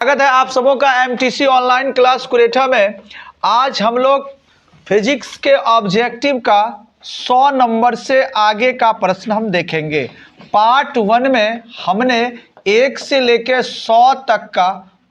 स्वागत है आप सबों का एमटीसी ऑनलाइन क्लास कुरेठा में। आज हम लोग फिजिक्स के ऑब्जेक्टिव का 100 नंबर से आगे का प्रश्न हम देखेंगे। पार्ट 1 में हमने 1 से लेकर 100 तक का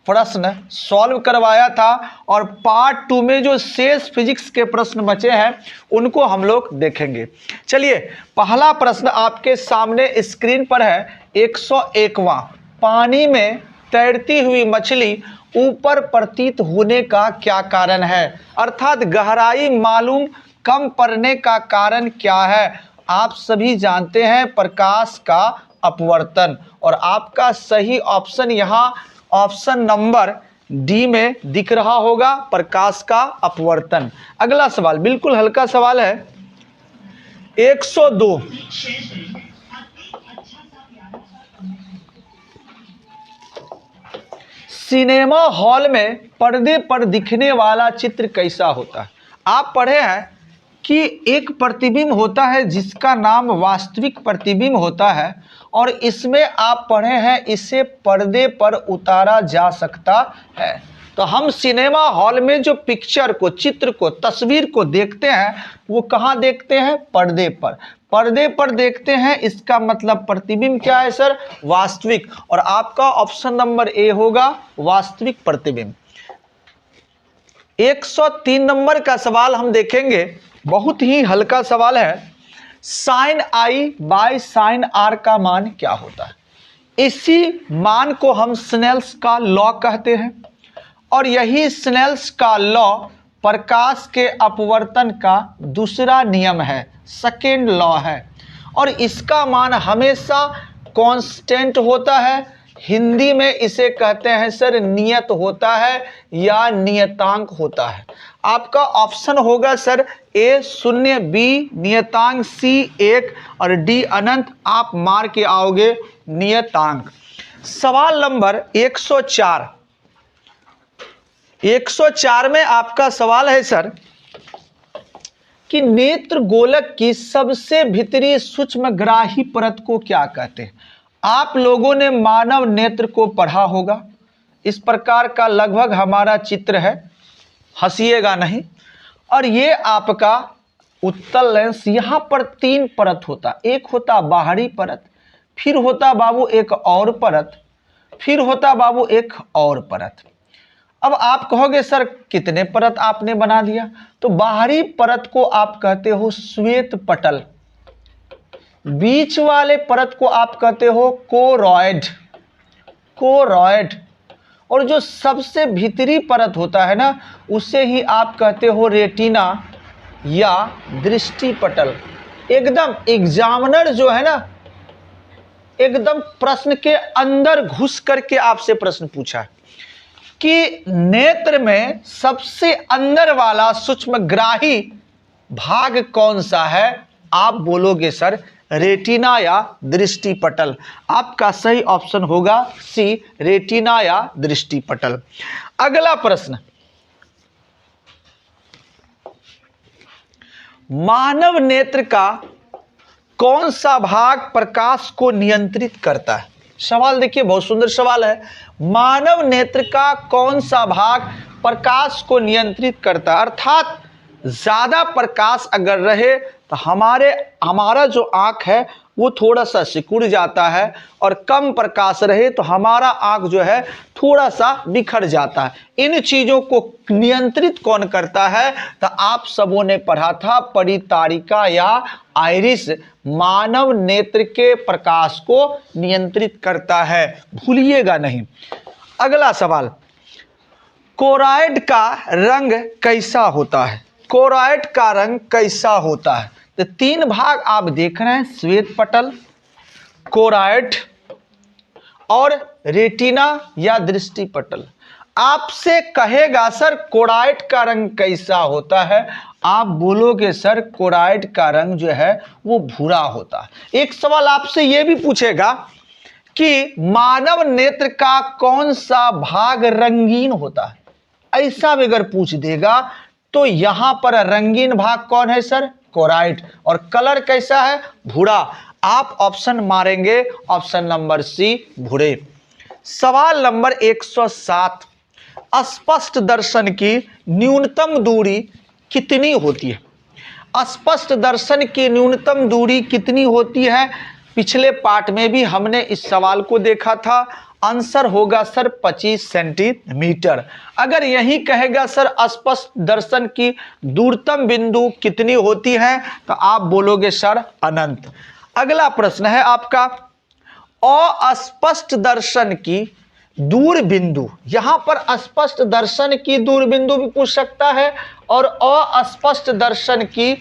प्रश्न सॉल्व करवाया था और पार्ट 2 में जो शेष फिजिक्स के प्रश्न बचे हैं उनको हम लोग देखेंगे। चलिए, पहला प्रश्न आपके सामने स्क्रीन पर है। 101वां, पानी में तैरती हुई मछली ऊपर प्रतीत होने का क्या कारण है? अर्थात गहराई मालूम कम पड़ने का कारण क्या है? आप सभी जानते हैं प्रकाश का अपवर्तन, और आपका सही ऑप्शन यहाँ ऑप्शन नंबर डी में दिख रहा होगा, प्रकाश का अपवर्तन। अगला सवाल बिल्कुल हल्का सवाल है। 102, सिनेमा हॉल में पर्दे पर दिखने वाला चित्र कैसा होता है? आप पढ़े हैं कि एक प्रतिबिंब होता है जिसका नाम वास्तविक प्रतिबिंब होता है, और इसमें आप पढ़े हैं इसे पर्दे पर उतारा जा सकता है। तो हम सिनेमा हॉल में जो पिक्चर को, चित्र को, तस्वीर को देखते हैं वो कहाँ देखते हैं? पर्दे पर। पर्दे पर देखते हैं, इसका मतलब प्रतिबिंब क्या है सर? वास्तविक। और आपका ऑप्शन नंबर ए होगा वास्तविक प्रतिबिंब। 103 नंबर का सवाल हम देखेंगे, बहुत ही हल्का सवाल है। Sine i by sine r का मान क्या होता है? इसी मान को हम स्नेल्स का लॉ कहते हैं, और यही स्नेल्स का लॉ प्रकाश के अपवर्तन का दूसरा नियम है, सेकेंड लॉ है, और इसका मान हमेशा कांस्टेंट होता है। हिंदी में इसे कहते हैं सर नियत होता है या नियतांक होता है। आपका ऑप्शन होगा सर ए 0, बी नियतांक, सी 1 और डी अनंत। आप मार के आओगे नियतांक। सवाल नंबर 104। 104 में आपका सवाल है सर कि नेत्र गोलक की सबसे भीतरी सूक्ष्मग्राही परत को क्या कहते हैं? आप लोगों ने मानव नेत्र को पढ़ा होगा। इस प्रकार का लगभग हमारा चित्र है, हंसिएगा नहीं। और ये आपका उत्तल लेंस, यहां पर 3 परत होता। एक होता बाहरी परत, फिर होता बाबू एक और परत, फिर होता बाबू एक और परत। अब आप कहोगे सर कितने परत आपने बना दिया? तो बाहरी परत को आप कहते हो श्वेत पटल, बीच वाले परत को आप कहते हो कोरॉइड, और जो सबसे भीतरी परत होता है ना, उसे ही आप कहते हो रेटिना या दृष्टि पटल। एकदम एग्जामिनर जो है ना, एकदम प्रश्न के अंदर घुस करके आपसे प्रश्न पूछा है कि नेत्र में सबसे अंदर वाला सूक्ष्मग्राही भाग कौन सा है? आप बोलोगे सर रेटिना या दृष्टि पटल। आपका सही ऑप्शन होगा सी, रेटिना या दृष्टि पटल। अगला प्रश्न, मानव नेत्र का कौन सा भाग प्रकाश को नियंत्रित करता है? सवाल देखिए, बहुत सुंदर सवाल है। मानव नेत्र का कौन सा भाग प्रकाश को नियंत्रित करता है? अर्थात ज्यादा प्रकाश अगर रहे तो हमारा जो आंख है वो थोड़ा सा सिकुड़ जाता है, और कम प्रकाश रहे तो हमारा आंख जो है थोड़ा सा बिखर जाता है। इन चीजों को नियंत्रित कौन करता है? तो आप सबों ने पढ़ा था परितारिका या आइरिस मानव नेत्र के प्रकाश को नियंत्रित करता है, भूलिएगा नहीं। अगला सवाल, कोरॉइड का रंग कैसा होता है? कोरॉइड का रंग कैसा होता है? तो 3 भाग आप देख रहे हैं, श्वेत पटल, कोरॉइड और रेटिना या दृष्टि पटल। आपसे कहेगा सर कोरॉइड का रंग कैसा होता है? आप बोलोगे सर कोरॉइड का रंग जो है वो भूरा होता है। एक सवाल आपसे यह भी पूछेगा कि मानव नेत्र का कौन सा भाग रंगीन होता है? ऐसा भी अगर पूछ देगा तो यहां पर रंगीन भाग कौन है सर? कोरॉइड। और कलर कैसा है? भूरा। आप ऑप्शन मारेंगे ऑप्शन नंबर सी, भूरे। सवाल नंबर 107, स्पष्ट दर्शन की न्यूनतम दूरी कितनी होती है? स्पष्ट दर्शन की न्यूनतम दूरी कितनी होती है? पिछले पार्ट में भी हमने इस सवाल को देखा था। आंसर होगा सर 25 सेंटीमीटर। अगर यही कहेगा सर स्पष्ट दर्शन की दूरतम बिंदु कितनी होती है, तो आप बोलोगे सर अनंत। अगला प्रश्न है आपका, अस्पष्ट दर्शन की दूर बिंदु। यहां पर स्पष्ट दर्शन की दूर बिंदु भी पूछ सकता है और अस्पष्ट दर्शन की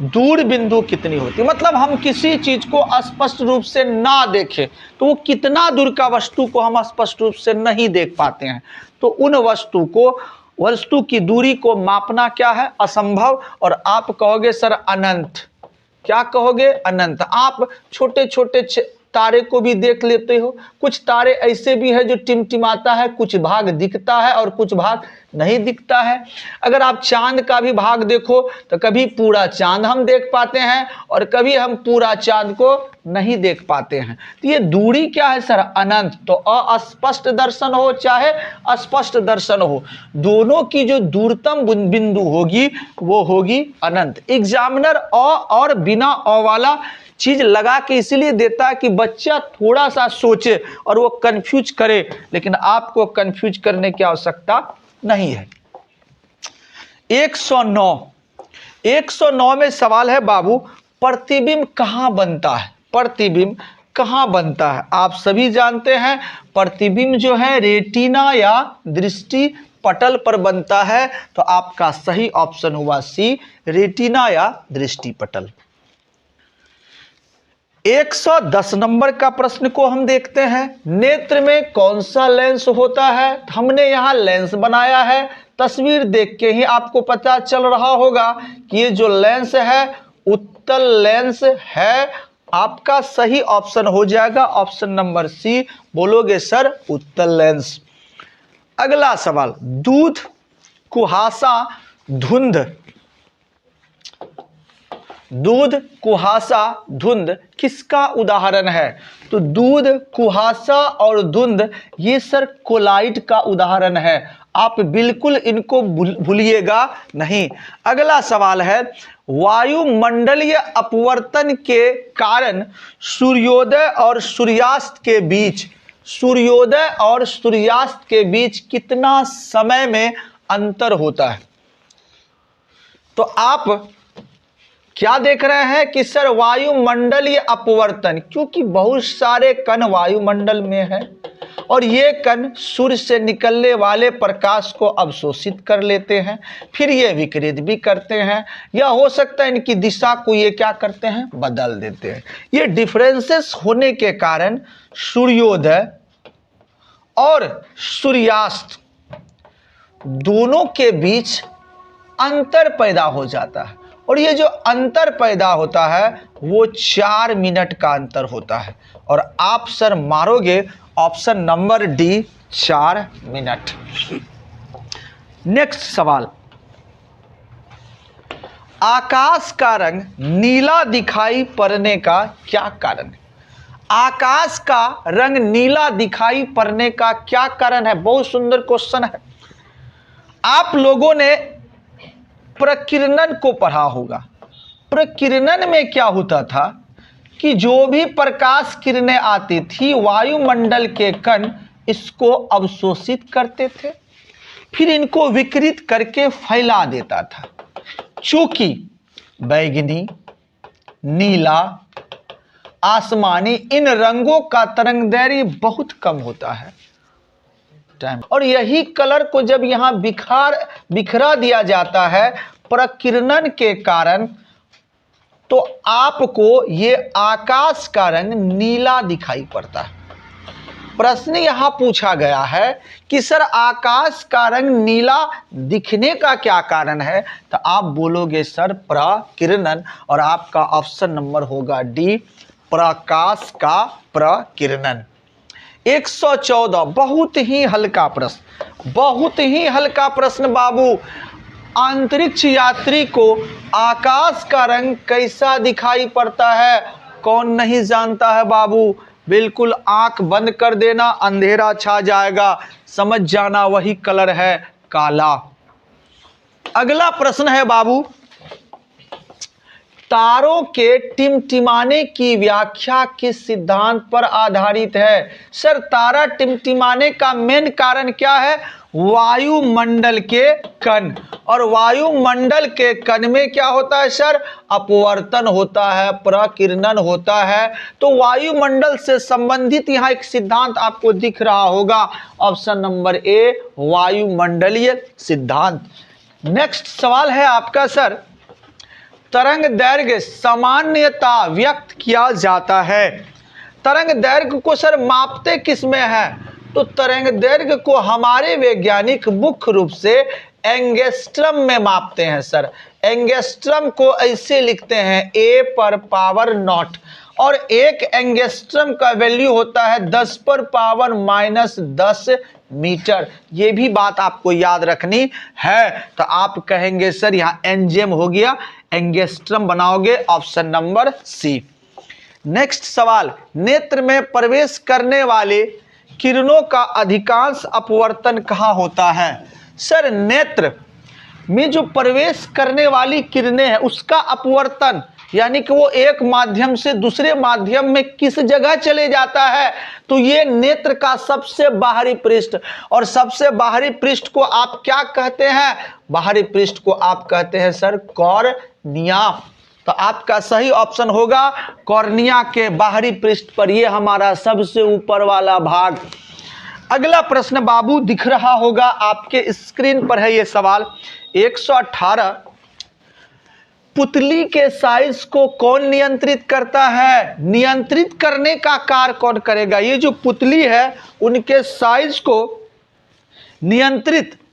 दूर बिंदु कितनी होती है। मतलब हम किसी चीज को स्पष्ट रूप से ना देखें तो वो कितना दूर का वस्तु को हम स्पष्ट रूप से नहीं देख पाते हैं, तो उन वस्तु की दूरी को मापना क्या है? असंभव। और आप कहोगे सर अनंत। क्या कहोगे? अनंत। आप छोटे छोटे तारे को भी देख लेते हो। कुछ तारे ऐसे भी है जो टिमटिमाता है, कुछ भाग दिखता है और कुछ भाग नहीं दिखता है। अगर आप चांद का भी भाग देखो तो कभी पूरा चांद हम देख पाते हैं और कभी हम पूरा चांद को नहीं देख पाते हैं। तो ये दूरी क्या है सर? अनंत। तो अस्पष्ट दर्शन हो चाहे स्पष्ट दर्शन हो, दोनों की जो दूरतम बिंदु होगी वो होगी अनंत। एग्जामिनर और बिना वाला चीज लगा के इसलिए देता है कि बच्चा थोड़ा सा सोचे और वो कंफ्यूज करे, लेकिन आपको कंफ्यूज करने की आवश्यकता नहीं है। 109 में सवाल है बाबू, प्रतिबिंब कहां बनता है? प्रतिबिंब कहां बनता है? आप सभी जानते हैं प्रतिबिंब जो है रेटिना या दृष्टि पटल पर बनता है। तो आपका सही ऑप्शन हुआ सी, रेटिना या दृष्टि पटल। 110 नंबर का प्रश्न को हम देखते हैं। नेत्र में कौन सा लेंस होता है? हमने यहां लेंस बनाया है। तस्वीर देख के ही आपको पता चल रहा होगा कि ये जो लेंस है उत्तल लेंस है। आपका सही ऑप्शन हो जाएगा ऑप्शन नंबर सी। बोलोगे सर उत्तल लेंस। अगला सवाल, दूध, कुहासा, धुंध। दूध, कुहासा, धुंध किसका उदाहरण है? तो दूध, कुहासा और धुंध ये सर कोलाइड का उदाहरण है। आप बिल्कुल इनको भूलिएगा नहीं। अगला सवाल है, वायुमंडलीय अपवर्तन के कारण सूर्योदय और सूर्यास्त के बीच कितना समय में अंतर होता है? तो आप क्या देख रहे हैं कि सर वायुमंडलीय अपवर्तन, क्योंकि बहुत सारे कण वायुमंडल में है और ये कण सूर्य से निकलने वाले प्रकाश को अवशोषित कर लेते हैं, फिर ये विकिरित भी करते हैं, या हो सकता है इनकी दिशा को ये क्या करते हैं? बदल देते हैं। ये डिफरेंसेस होने के कारण सूर्योदय और सूर्यास्त दोनों के बीच अंतर पैदा हो जाता है और ये जो अंतर पैदा होता है वो 4 मिनट का अंतर होता है। और आप सर मारोगे option number D, 4 minute. Next सवाल, आकाश का रंग नीला दिखाई पड़ने का क्या कारण है? आकाश का रंग नीला दिखाई पड़ने का क्या कारण है? बहुत सुंदर क्वेश्चन है। आप लोगों ने प्रकीर्णन को पढ़ा होगा। प्रकीर्णन में क्या होता था कि जो भी प्रकाश किरणें आती थी वायुमंडल के कण इसको अवशोषित करते थे, फिर इनको विकिरित करके फैला देता था। चूंकि बैंगनी, नीला, आसमानी इन रंगों का तरंगदैर्घ्य बहुत कम होता है और यही कलर को जब यहां बिखरा दिया जाता है प्रकीर्णन के कारण, तो आपको ये आकाश का रंग नीला दिखाई पड़ता है। प्रश्न यहां पूछा गया है कि सर आकाश का रंग नीला दिखने का क्या कारण है? तो आप बोलोगे सर प्रकीर्णन और आपका ऑप्शन नंबर होगा डी, प्रकाश का प्रकीर्णन। 114 बहुत ही हल्का प्रश्न बाबू। अंतरिक्ष यात्री को आकाश का रंग कैसा दिखाई पड़ता है? कौन नहीं जानता है बाबू? बिल्कुल आंख बंद कर देना, अंधेरा छा जाएगा, समझ जाना वही कलर है काला। अगला प्रश्न है बाबू, तारों के टिमटिमाने की व्याख्या किस सिद्धांत पर आधारित है? सर तारा टिमटिमाने का मेन कारण क्या है? वायुमंडल के कण। और वायुमंडल के कण में क्या होता है सर? अपवर्तन होता है, प्रकीर्णन होता है। तो वायुमंडल से संबंधित यहां एक सिद्धांत आपको दिख रहा होगा, ऑप्शन नंबर ए, वायुमंडलीय सिद्धांत। नेक्स्ट सवाल है आपका सर, तरंग दैर्घ्य सामान्यता व्यक्त किया जाता है। तरंग दैर्घ्य को सर मापते किस में है? तो तरंग दैर्घ्य को हमारे वैज्ञानिक मुख्य रूप से एंगस्ट्रम में मापते हैं सर। एंगस्ट्रम को ऐसे लिखते हैं A पर पावर नॉट, और एक एंगस्ट्रम का वैल्यू होता है 10 पर पावर -10 मीटर। ये भी बात आपको याद रखनी है। तो आप कहेंगे सर यहाँ एंजेम हो गया, एंगस्ट्रम बनाओगे, ऑप्शन नंबर सी। नेक्स्ट सवाल, नेत्र में प्रवेश करने वाले किरणों का अधिकांश अपवर्तन कहाँ होता है? सर नेत्र में जो प्रवेश करने वाली किरणें हैं उसका अपवर्तन, यानी कि वो एक माध्यम से दूसरे माध्यम में किस जगह चले जाता है? तो ये नेत्र का सबसे बाहरी पृष्ठ। और सबसे बाहरी पृष्ठ को आप क्या कहते हैं? बाहरी पृष्ठ को आप कहते हैं सर कॉर्निया। तो आपका सही ऑप्शन होगा कॉर्निया के बाहरी पृष्ठ पर, ये हमारा सबसे ऊपर वाला भाग। अगला प्रश्न बाबू दिख रहा होगा आपके स्क्रीन पर है ये सवाल, 118, पुतली के साइज को कौन नियंत्रित करता है? नियंत्रित करने का कार्य कौन करेगा? ये जो पुतली है उनके साइज को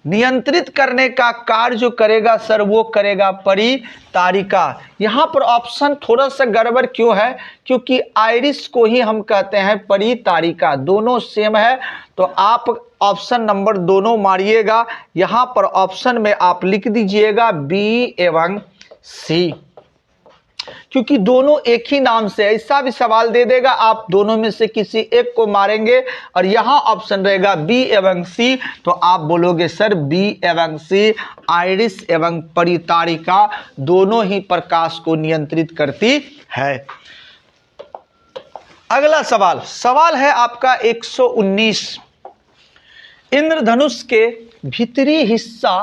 नियंत्रित करने का कार्य जो करेगा सर वो करेगा परितारिका। यहां पर ऑप्शन थोड़ा सा गड़बड़ क्यों है? क्योंकि आइरिस को ही हम कहते हैं परितारिका, दोनों सेम है। तो आप ऑप्शन नंबर दोनों मारिएगा, यहां पर ऑप्शन में आप लिख दीजिएगा बी एवं सी, क्योंकि दोनों एक ही नाम से, ऐसा भी सवाल दे देगा आप दोनों में से किसी एक को मारेंगे और यहां ऑप्शन रहेगा बी एवं सी, तो आप बोलोगे सर बी एवं सी, आइरिस एवं परितारिका दोनों ही प्रकाश को नियंत्रित करती है। अगला सवाल है आपका 119, इंद्रधनुष के भीतरी हिस्सा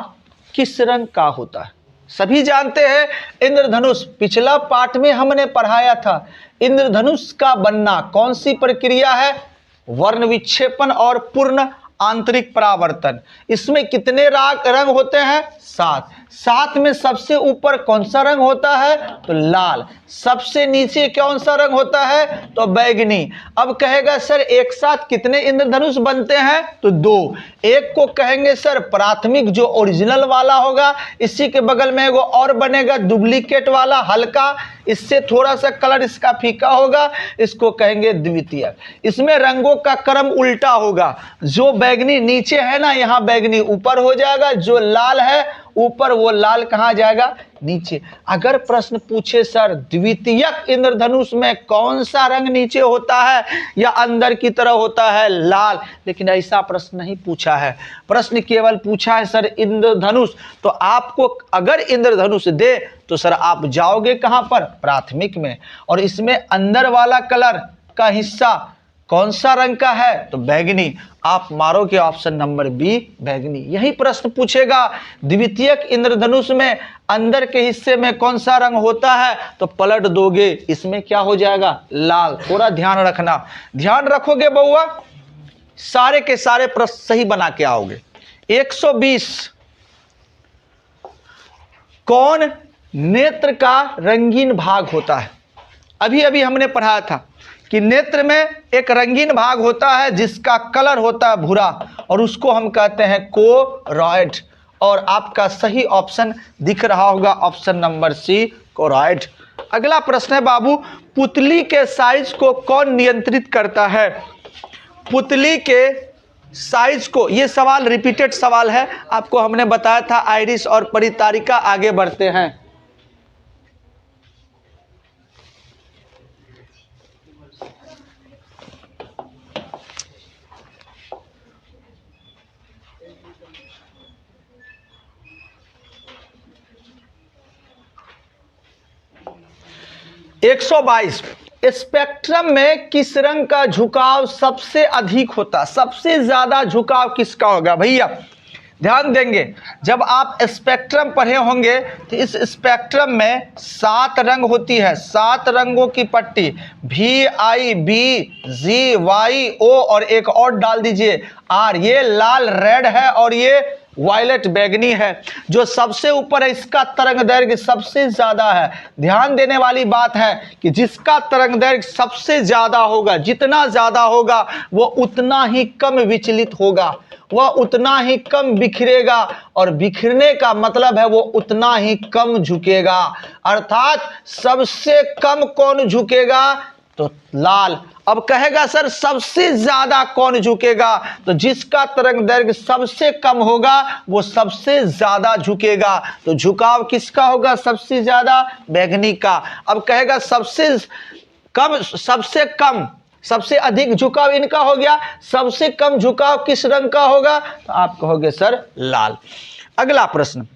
किस रंग का होता है? सभी जानते हैं इंद्रधनुष, पिछला पाठ में हमने पढ़ाया था। इंद्रधनुष का बनना कौन सी प्रक्रिया है? वर्ण विक्षेपण और पूर्ण आंतरिक परावर्तन। इसमें कितने रंग होते हैं? 7। 7 में सबसे ऊपर कौन सा रंग होता है? तो लाल। सबसे नीचे कौन सा रंग होता है? तो बैगनी। अब कहेगा सर एक साथ कितने इंद्रधनुष बनते हैं? तो 2। एक को कहेंगे सर प्राथमिक जो ओरिजिनल वाला होगा, इसी के बगल में एगो और बनेगा डुप्लीकेट वाला हल्का, इससे थोड़ा सा कलर इसका फीका होगा, इसको कहेंगे द्वितीयक। इसमें रंगों का क्रम उल्टा होगा, जो बैगनी नीचे है ना यहाँ बैगनी ऊपर हो जाएगा, जो लाल है ऊपर, वो लाल कहाँ जाएगा? नीचे। अगर प्रश्न पूछे सर द्वितीयक इंद्रधनुष में कौन सा रंग नीचे होता है या अंदर की तरह होता है? लाल। लेकिन ऐसा प्रश्न नहीं पूछा है, प्रश्न केवल पूछा है सर इंद्रधनुष। तो आपको अगर इंद्रधनुष दे तो सर आप जाओगे कहां पर? प्राथमिक में। और इसमें अंदर वाला कलर का हिस्सा कौन सा रंग का है? तो बैगनी। आप मारोगे ऑप्शन नंबर बी बैगनी। यही प्रश्न पूछेगा द्वितीयक इंद्रधनुष में अंदर के हिस्से में कौन सा रंग होता है? तो पलट दोगे, इसमें क्या हो जाएगा? लाल। थोड़ा ध्यान रखना, ध्यान रखोगे बउआ सारे के सारे प्रश्न सही बना के आओगे। 120, कौन नेत्र का रंगीन भाग होता है? अभी अभी हमने पढ़ाया था कि नेत्र में एक रंगीन भाग होता है जिसका कलर होता है भूरा, और उसको हम कहते हैं कोरॉइड। और आपका सही ऑप्शन दिख रहा होगा ऑप्शन नंबर सी कोरॉइड। अगला प्रश्न है बाबू, पुतली के साइज को कौन नियंत्रित करता है? पुतली के साइज को, ये सवाल रिपीटेड सवाल है, आपको हमने बताया था आइरिस और परितारिका। आगे बढ़ते हैं। 122। स्पेक्ट्रम में किस रंग का झुकाव सबसे अधिक होता, सबसे ज्यादा झुकाव किसका होगा भैया? ध्यान देंगे, जब आप स्पेक्ट्रम पढ़े होंगे तो इस स्पेक्ट्रम में 7 रंग होती है, 7 रंगों की पट्टी, VIBGYO और एक और डाल दीजिए R। ये लाल रेड है और ये वायलेट बैगनी है। जो सबसे ऊपर है इसका तरंग दैर्घ्य सबसे ज्यादा है। ध्यान देने वाली बात है कि जिसका तरंग दैर्घ्य सबसे ज्यादा होगा, जितना ज्यादा होगा वो उतना ही कम विचलित होगा, वह उतना ही कम बिखरेगा, और बिखरने का मतलब है वो उतना ही कम झुकेगा। अर्थात सबसे कम कौन झुकेगा? तो लाल। अब कहेगा सर सबसे ज्यादा कौन झुकेगा? तो जिसका तरंग दैर्घ्य सबसे कम होगा वो सबसे ज्यादा झुकेगा। तो झुकाव किसका होगा सबसे ज्यादा? बैगनी का। अब कहेगा सबसे कम सबसे अधिक झुकाव इनका हो गया, सबसे कम झुकाव किस रंग का होगा? तो आप कहोगे सर लाल। अगला प्रश्न,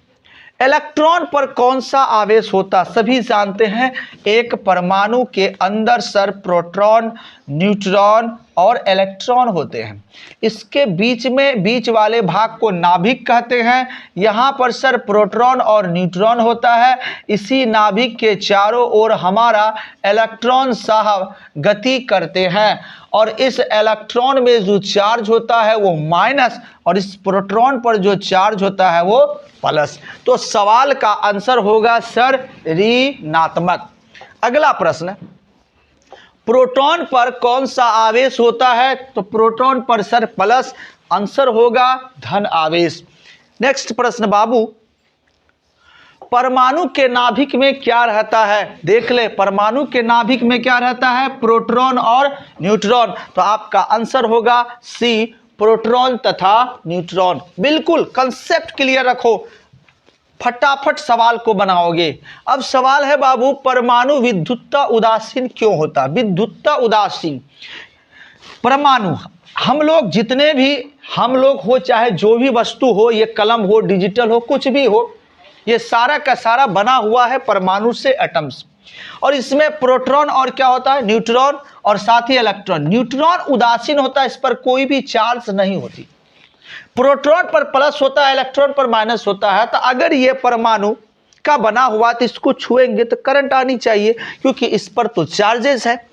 इलेक्ट्रॉन पर कौन सा आवेश होता? सभी जानते हैं एक परमाणु के अंदर सर प्रोटॉन, न्यूट्रॉन और इलेक्ट्रॉन होते हैं। इसके बीच वाले भाग को नाभिक कहते हैं। यहाँ पर सर प्रोटॉन और न्यूट्रॉन होता है। इसी नाभिक के चारों ओर हमारा इलेक्ट्रॉन साहब गति करते हैं, और इस इलेक्ट्रॉन में जो चार्ज होता है वो माइनस, और इस प्रोटॉन पर जो चार्ज होता है वो प्लस। तो सवाल का आंसर होगा सर ऋणात्मक। अगला प्रश्न, प्रोटॉन पर कौन सा आवेश होता है? तो प्रोटॉन पर सर प्लस, आंसर होगा धन आवेश। नेक्स्ट प्रश्न बाबू, परमाणु के नाभिक में क्या रहता है? देख ले, परमाणु के नाभिक में क्या रहता है? प्रोटॉन और न्यूट्रॉन। तो आपका आंसर होगा सी, प्रोटॉन तथा न्यूट्रॉन। बिल्कुल कंसेप्ट क्लियर रखो, फटाफट सवाल को बनाओगे। अब सवाल है बाबू, परमाणु विद्युतता उदासीन क्यों होता? विद्युतता उदासीन परमाणु, हम लोग जितने भी हम लोग हो, चाहे जो भी वस्तु हो, ये कलम हो, डिजिटल हो, कुछ भी हो, ये सारा का सारा बना हुआ है परमाणु से, एटम्स। और इसमें प्रोटॉन और क्या होता है? न्यूट्रॉन, और साथ ही इलेक्ट्रॉन। न्यूट्रॉन उदासीन होता है, इस पर कोई भी चार्ज नहीं होती। प्रोटॉन पर प्लस होता है, इलेक्ट्रॉन पर माइनस होता है। तो अगर ये परमाणु का बना हुआ तो इसको छुएंगे तो करंट आनी चाहिए, क्योंकि इस पर तो चार्जेस है।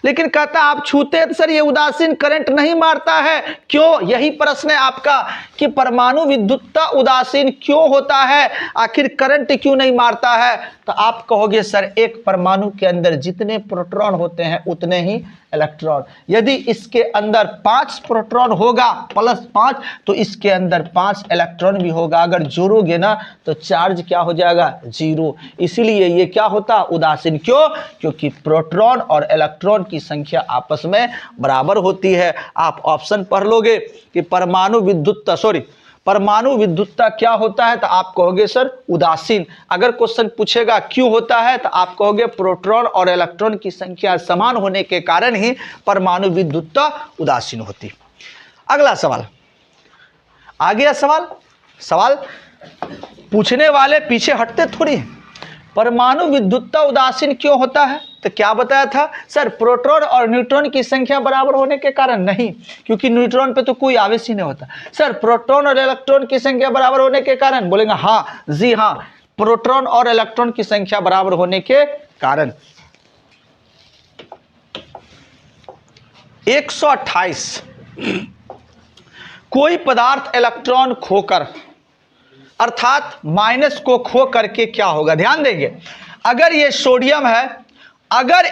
लेकिन कहता है आप छूते हैं तो सर ये उदासीन करंट नहीं मारता है, क्यों? यही प्रश्न है आपका कि परमाणु विद्युतता उदासीन क्यों होता है, आखिर करंट क्यों नहीं मारता है? तो आप कहोगे सर एक परमाणु के अंदर जितने प्रोटॉन होते हैं उतने ही इलेक्ट्रॉन। यदि इसके अंदर 5 प्रोटॉन होगा +5, तो इसके अंदर 5 इलेक्ट्रॉन भी होगा। अगर जोड़ोगे ना तो चार्ज क्या हो जाएगा? 0। इसीलिए ये क्या होता? उदासीन। क्यों? क्योंकि प्रोटॉन और इलेक्ट्रॉन की संख्या आपस में बराबर होती है। आप ऑप्शन पढ़ लोगे कि परमाणु विद्युतता क्या होता है, तो आप कहोगे सर उदासीन। अगर क्वेश्चन पूछेगा क्यों होता है, तो आप कहोगे प्रोटॉन और इलेक्ट्रॉन की संख्या समान होने के कारण ही परमाणु विद्युतता उदासीन होती। अगला सवाल आ गया। सवाल पूछने वाले पीछे हटते थोड़ी हैं। परमाणु विद्युतता उदासीन क्यों होता है? तो क्या बताया था सर? प्रोटॉन और न्यूट्रॉन की संख्या बराबर होने के कारण। नहीं, क्योंकि न्यूट्रॉन पे तो कोई आवेश ही नहीं होता। सर प्रोटॉन और इलेक्ट्रॉन की संख्या बराबर होने के कारण। बोलेंगे हाँ जी हाँ, प्रोटॉन और इलेक्ट्रॉन की संख्या बराबर होने के कारण। 128, कोई पदार्थ इलेक्ट्रॉन खोकर, अर्थात माइनस को खो करके क्या होगा? ध्यान देंगे, अगर ये सोडियम है, अगर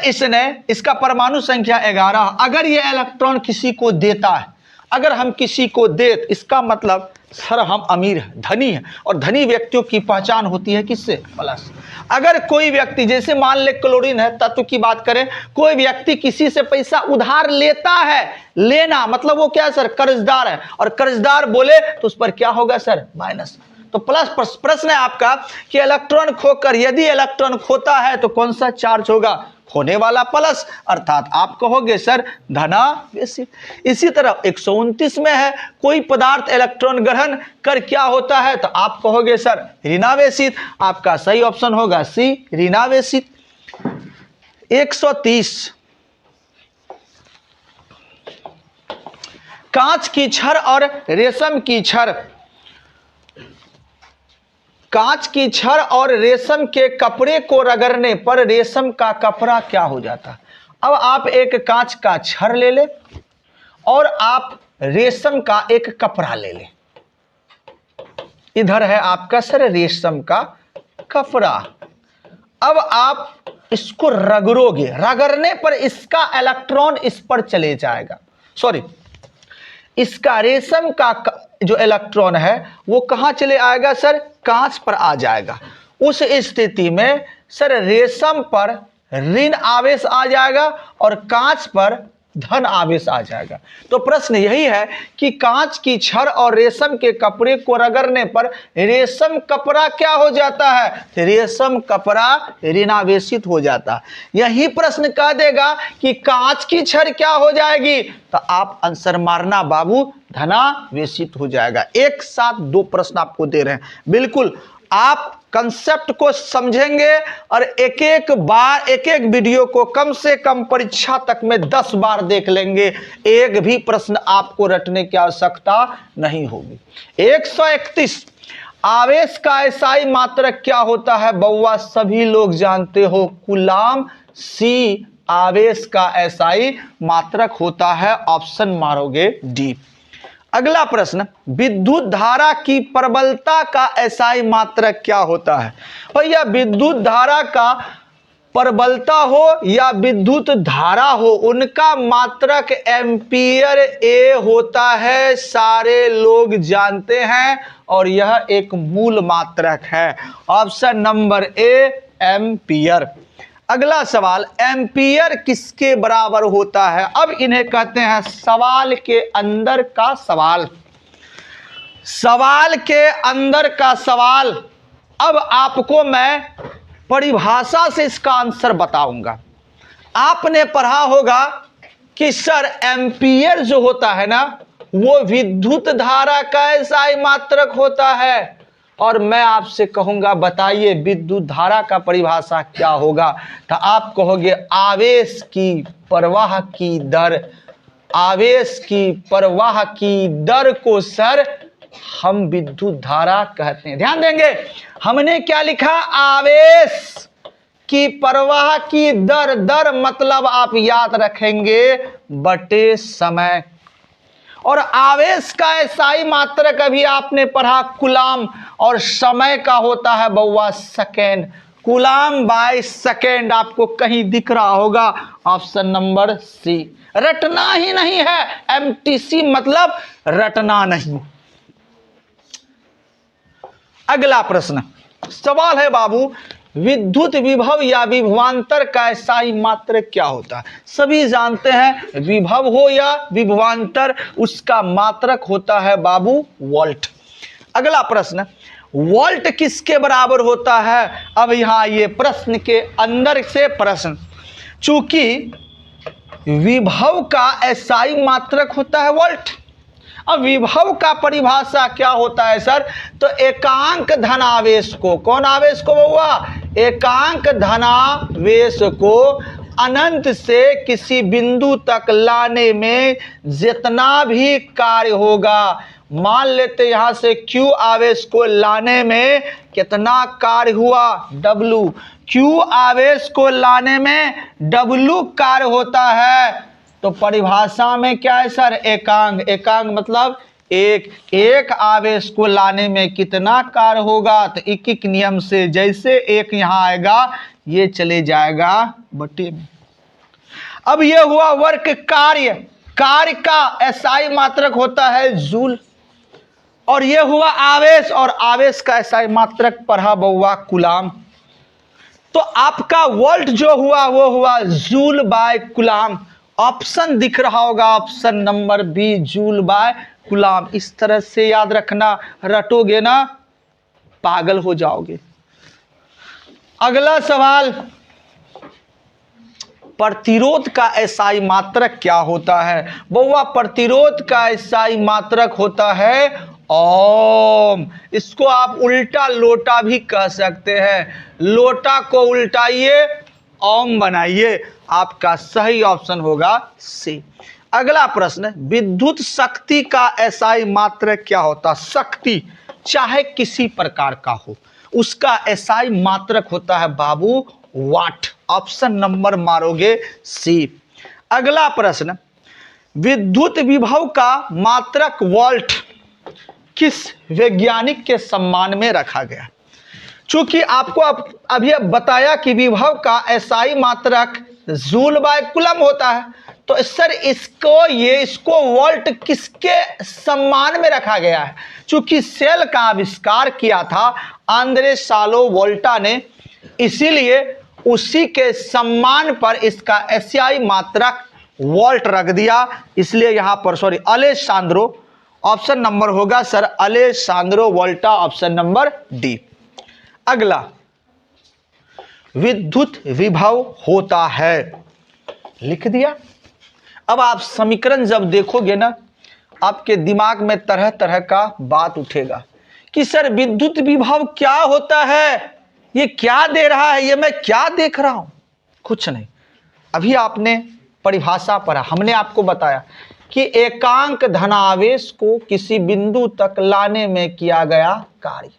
इसका परमाणु संख्या 11, अगर ये इलेक्ट्रॉन किसी को देता है, अगर हम किसी को दे, इसका मतलब सर हम अमीर हैं, धनी हैं, और धनी व्यक्तियों की पहचान होती है किससे? प्लस। अगर कोई व्यक्ति, जैसे मान ले क्लोरीन है, तत्व की बात करें, कोई व्यक्ति किसी से पैसा उधार लेता है, लेना मतलब वो क्या है सर? कर्जदार है, और कर्जदार बोले तो उस पर क्या होगा सर? माइनस। तो प्लस प्रश्न है आपका कि इलेक्ट्रॉन खोकर यदि इलेक्ट्रॉन खोता है तो कौन सा चार्ज होगा, खोने वाला प्लस, अर्थात आप कहोगे सर धनावेशित। इसी तरह 129 में है कोई पदार्थ इलेक्ट्रॉन ग्रहण कर क्या होता है, तो आप कहोगे सर ऋणावेशित। आपका सही ऑप्शन होगा सी ऋणावेशित। 130 कांच की छड़ और रेशम की छड़, कांच की छड़ और रेशम के कपड़े को रगड़ने पर रेशम का कपड़ा क्या हो जाता है। अब आप एक कांच का छड़ ले ले और आप रेशम का एक कपड़ा ले ले, इधर है आपका सर रेशम का कपड़ा। अब आप इसको रगड़ोगे, रगड़ने पर इसका इलेक्ट्रॉन इस पर चले जाएगा, सॉरी इसका रेशम का जो इलेक्ट्रॉन है वो कहां चले आएगा सर, कांच पर आ जाएगा। उस स्थिति में सर रेशम पर ऋण आवेश आ जाएगा और कांच पर धन आवेश आ जाएगा। तो प्रश्न यही है कि कांच की छड़ और रेशम के कपड़े को रगड़ने पर रेशम कपड़ा क्या हो जाता है, रेशम कपड़ा ऋणावेशित हो जाता है। यही प्रश्न कह देगा कि कांच की छड़ क्या हो जाएगी, तो आप आंसर मारना बाबू धनावेशित हो जाएगा। एक साथ दो प्रश्न आपको दे रहे हैं, बिल्कुल आप कंसेप्ट को समझेंगे और एक एक बार एक एक वीडियो को कम से कम परीक्षा तक में 10 बार देख लेंगे, एक भी प्रश्न आपको रटने की आवश्यकता नहीं होगी। 131 आवेश का एसआई मात्रक क्या होता है बउआ, सभी लोग जानते हो कूलाम। सी आवेश का एसआई मात्रक होता है, ऑप्शन मारोगे डी। अगला प्रश्न, विद्युत धारा की प्रबलता का एसआई मात्रक क्या होता है। भैया विद्युत धारा का प्रबलता हो या विद्युत धारा हो, उनका मात्रक एम्पियर ए होता है, सारे लोग जानते हैं और यह एक मूल मात्रक है, ऑप्शन नंबर ए एम्पियर। अगला सवाल, एम्पियर किसके बराबर होता है। अब इन्हें कहते हैं सवाल के अंदर का सवाल, सवाल के अंदर का सवाल। अब आपको मैं परिभाषा से इसका आंसर बताऊंगा। आपने पढ़ा होगा कि सर एम्पियर जो होता है ना वो विद्युत धारा का एसआई मात्रक होता है, और मैं आपसे कहूंगा बताइए विद्युत धारा का परिभाषा क्या होगा, तो आप कहोगे आवेश की प्रवाह की दर। आवेश की प्रवाह की दर को सर हम विद्युत धारा कहते हैं। ध्यान देंगे हमने क्या लिखा, आवेश की प्रवाह की दर, दर मतलब आप याद रखेंगे बटे समय, और आवेश का एसआई मात्रक अभी आपने पढ़ा कूलाम, और समय का होता है बउआ सेकेंड, कूलाम बाय सेकेंड आपको कहीं दिख रहा होगा, ऑप्शन नंबर सी। रटना ही नहीं है, एमटीसी मतलब रटना नहीं। अगला प्रश्न सवाल है बाबू, विद्युत विभव या विभवांतर का एसआई मात्रक क्या होता है। सभी जानते हैं विभव हो या विभवांतर उसका मात्रक होता है बाबू वोल्ट। अगला प्रश्न, वोल्ट किसके बराबर होता है। अब यहां ये प्रश्न के अंदर से प्रश्न, चूंकि विभव का एसआई मात्रक होता है वोल्ट, अब विभव का परिभाषा क्या होता है सर, तो एकांक धनावेश को, कौन आवेश को बउआ, एकांक धनावेश को अनंत से किसी बिंदु तक लाने में जितना भी कार्य होगा, मान लेते यहां से Q आवेश को लाने में कितना कार्य हुआ, W, Q आवेश को लाने में W कार्य होता है, तो परिभाषा में क्या है सर, एकांक। एकांक मतलब एक आवेश को लाने में कितना कार्य होगा, तो इक्किक नियम से जैसे एक यहां आएगा ये चले जाएगा बटे में। अब ये हुआ वर्क कार्य, कार्य का एसआई मात्रक होता है जूल, और ये हुआ आवेश, और आवेश का एसआई मात्रक पढ़ा बउआ कूलाम। तो आपका वोल्ट जो हुआ वो हुआ जूल बाय कूलाम, ऑप्शन दिख रहा होगा option number B joule by coulomb. इस तरह से याद रखना, रटोगे ना पागल हो जाओगे। अगला सवाल, प्रतिरोध का एसआई मात्रक क्या होता है? बउआ प्रतिरोध का एसआई मात्रक होता है ओम। इसको आप उल्टा लोटा भी कह सकते हैं, लोटा को उल्टाइए ओम बनाइए। आपका सही ऑप्शन होगा सी। अगला प्रश्न, विद्युत शक्ति का एसआई मात्रक क्या होता? शक्ति चाहे किसी प्रकार का हो, उसका एसआई मात्रक होता है बाबू वाट। ऑप्शन नंबर मारोगे सी। अगला प्रश्न, विद्युत विभव का मात्रक वोल्ट किस वैज्ञानिक के सम्मान में रखा गया? चूंकि आपको अभी बताया कि विभव का एसआई मात्रक जूल बाय कूलम होता है, तो सर इसको वोल्ट किसके सम्मान में रखा गया है? चूंकि सेल का आविष्कार किया था आंद्रे सालो वोल्टा ने, इसीलिए उसी के सम्मान पर इसका एसआई मात्रक वोल्ट रख दिया। इसलिए यहां पर अलेसांद्रो, ऑप्शन नंबर होगा सर अलेसांद्रो वोल्टा, ऑप्शन नंबर डी। अगला, विद्युत विभव होता है, लिख दिया। अब आप समीकरण जब देखोगे ना, आपके दिमाग में तरह तरह का बात उठेगा कि सर विद्युत विभव क्या होता है, ये क्या दे रहा है, ये मैं क्या देख रहा हूं? कुछ नहीं, अभी आपने परिभाषा पढ़ा, हमने आपको बताया कि एकांक धनावेश को किसी बिंदु तक लाने में किया गया कार्य।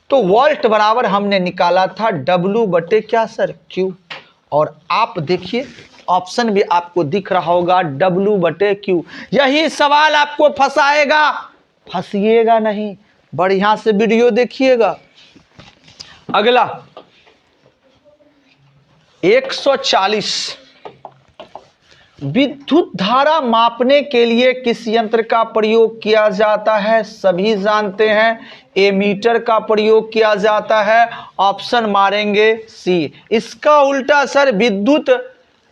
तो वोल्ट बराबर हमने निकाला था W बटे क्या सर Q। और आप देखिए ऑप्शन भी आपको दिख रहा होगा W बटे Q। यही सवाल आपको फंसाएगा, फंसिएगा नहीं, बढ़िया से वीडियो देखिएगा। अगला 140, विद्युत धारा मापने के लिए किस यंत्र का प्रयोग किया जाता है? सभी जानते हैं, एमीटर का प्रयोग किया जाता है। ऑप्शन मारेंगे सी। इसका उल्टा सर, विद्युत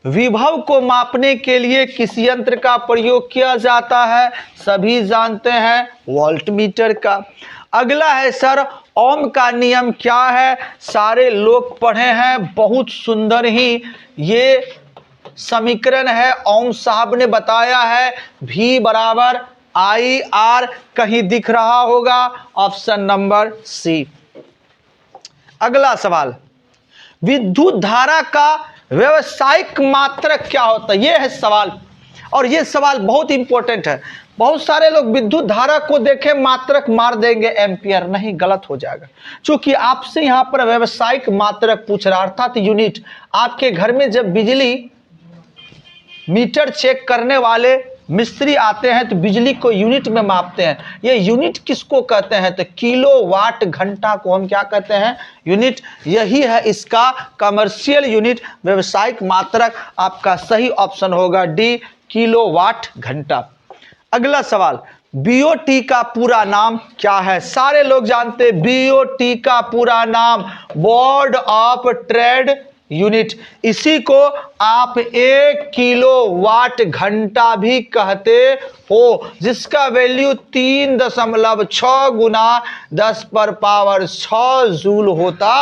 विभव को मापने के लिए किस यंत्र का प्रयोग किया जाता है? सभी जानते हैं, वोल्टमीटर का। अगला है सर, ओम का नियम क्या है? सारे लोग पढ़े हैं, बहुत सुंदर ही ये समीकरण है, ओम साहब ने बताया है, V बराबर IR, कहीं दिख रहा होगा, ऑप्शन नंबर सी। अगला सवाल, विद्युत धारा का व्यावसायिक मात्रक क्या होता है? यह है सवाल, और यह सवाल बहुत इंपॉर्टेंट है। बहुत सारे लोग विद्युत धारा को देखे मात्रक मार देंगे एम्पियर, नहीं, गलत हो जाएगा। क्योंकि आपसे यहां पर व्यावसायिक मात्रक पूछ रहा, अर्थात यूनिट। आपके घर में जब बिजली मीटर चेक करने वाले मिस्त्री आते हैं तो बिजली को यूनिट में मापते हैं। ये यूनिट किसको कहते हैं? तो किलोवाट घंटा को हम क्या कहते हैं? यूनिट। यही है इसका कमर्शियल यूनिट, व्यावसायिक मात्रक। आपका सही ऑप्शन होगा डी, किलोवाट घंटा। अगला सवाल, बीओटी का पूरा नाम क्या है? सारे लोग जानते हैं बीओटी का पूरा नाम बोर्ड ऑफ ट्रेड यूनिट। इसी को आप 1 किलोवाट घंटा भी कहते हो, जिसका वैल्यू 3.6 गुना 10⁻6 जूल होता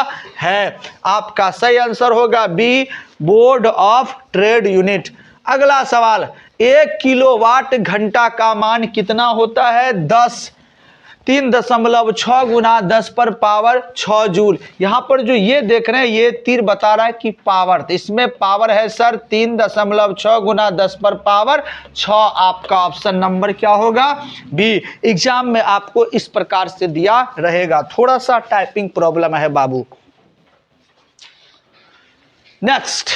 है। आपका सही आंसर होगा B, board of trade unit. अगला सवाल, 1 किलोवाट घंटा का मान कितना होता है? 10। 3.6 गुना 10⁻6 जूल। यहां पर जो ये देख रहे हैं, ये तीर बता रहा है कि पावर, तो इसमें पावर है सर 3.6 गुना 10⁻6। आपका ऑप्शन नंबर क्या होगा? बी। एग्जाम में आपको इस प्रकार से दिया रहेगा, थोड़ा सा टाइपिंग प्रॉब्लम है बाबू। नेक्स्ट,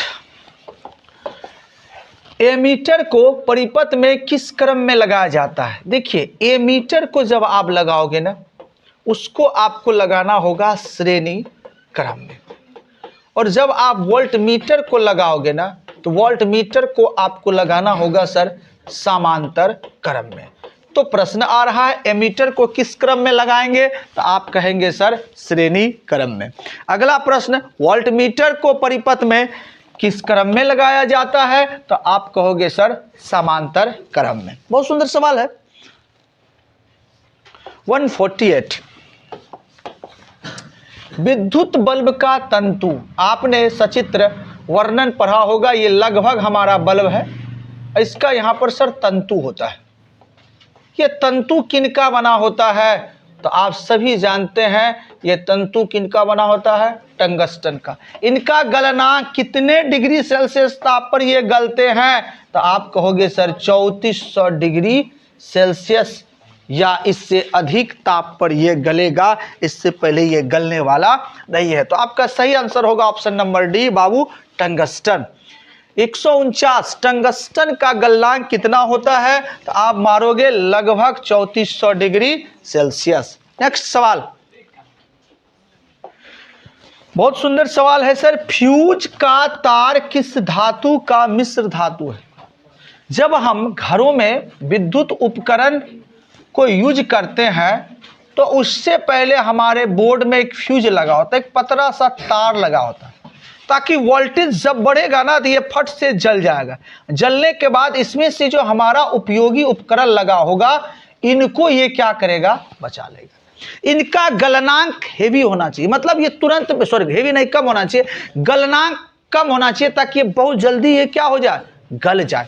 एमीटर को परिपथ में किस क्रम में लगाया जाता है? देखिए, एमीटर को जब आप लगाओगे ना, उसको आपको लगाना होगा श्रेणी क्रम में, और जब आप वोल्टमीटर को लगाओगे ना, तो वोल्टमीटर को आपको लगाना होगा सर समांतर क्रम में। तो प्रश्न आ रहा है एमीटर को किस क्रम में लगाएंगे? तो आप कहेंगे सर श्रेणी क्रम में। अगला प्रश्न, वोल्टमीटर को परिपथ में किस क्रम में लगाया जाता है? तो आप कहोगे सर समांतर क्रम में। बहुत सुंदर सवाल है। 148, विद्युत बल्ब का तंतु, आपने सचित्र वर्णन पढ़ा होगा, ये लगभग हमारा बल्ब है, इसका यहाँ पर सर तंतु होता है। ये तंतु किनका बना होता है? तो आप सभी जानते हैं ये तंतु किनका बना होता है? टंगस्टन का। इनका गलनांक कितने डिग्री सेल्सियस ताप पर ये गलते हैं? तो आप कहोगे सर 3400 डिग्री सेल्सियस या इससे अधिक ताप पर ये गलेगा, इससे पहले ये गलने वाला नहीं है। तो आपका सही आंसर होगा ऑप्शन नंबर डी बाबू, टंगस्टन। 149 टंगस्टन का गलनांक कितना होता है? तो आप मारोगे लगभग 3400 डिग्री सेल्सियस। नेक्स्ट सवाल, बहुत सुंदर सवाल है सर। फ्यूज का तार किस धातु का मिश्र धातु है? जब हम घरों में विद्युत उपकरण को यूज करते हैं तो उससे पहले हमारे बोर्ड में एक फ्यूज लगा होता है, एक पतला सा तार लगा होता है, ताकि वोल्टेज जब बढ़ेगा ना तो ये फट से जल जाएगा। जलने के बाद इसमें से जो हमारा उपयोगी उपकरण लगा होगा, इनको ये क्या करेगा? बचा लेगा। इनका गलनांक हेवी होना चाहिए, मतलब ये तुरंत, सॉरी हेवी नहीं, कम होना चाहिए, गलनांक कम होना चाहिए, ताकि ये बहुत जल्दी ये क्या हो जाए? गल जाए।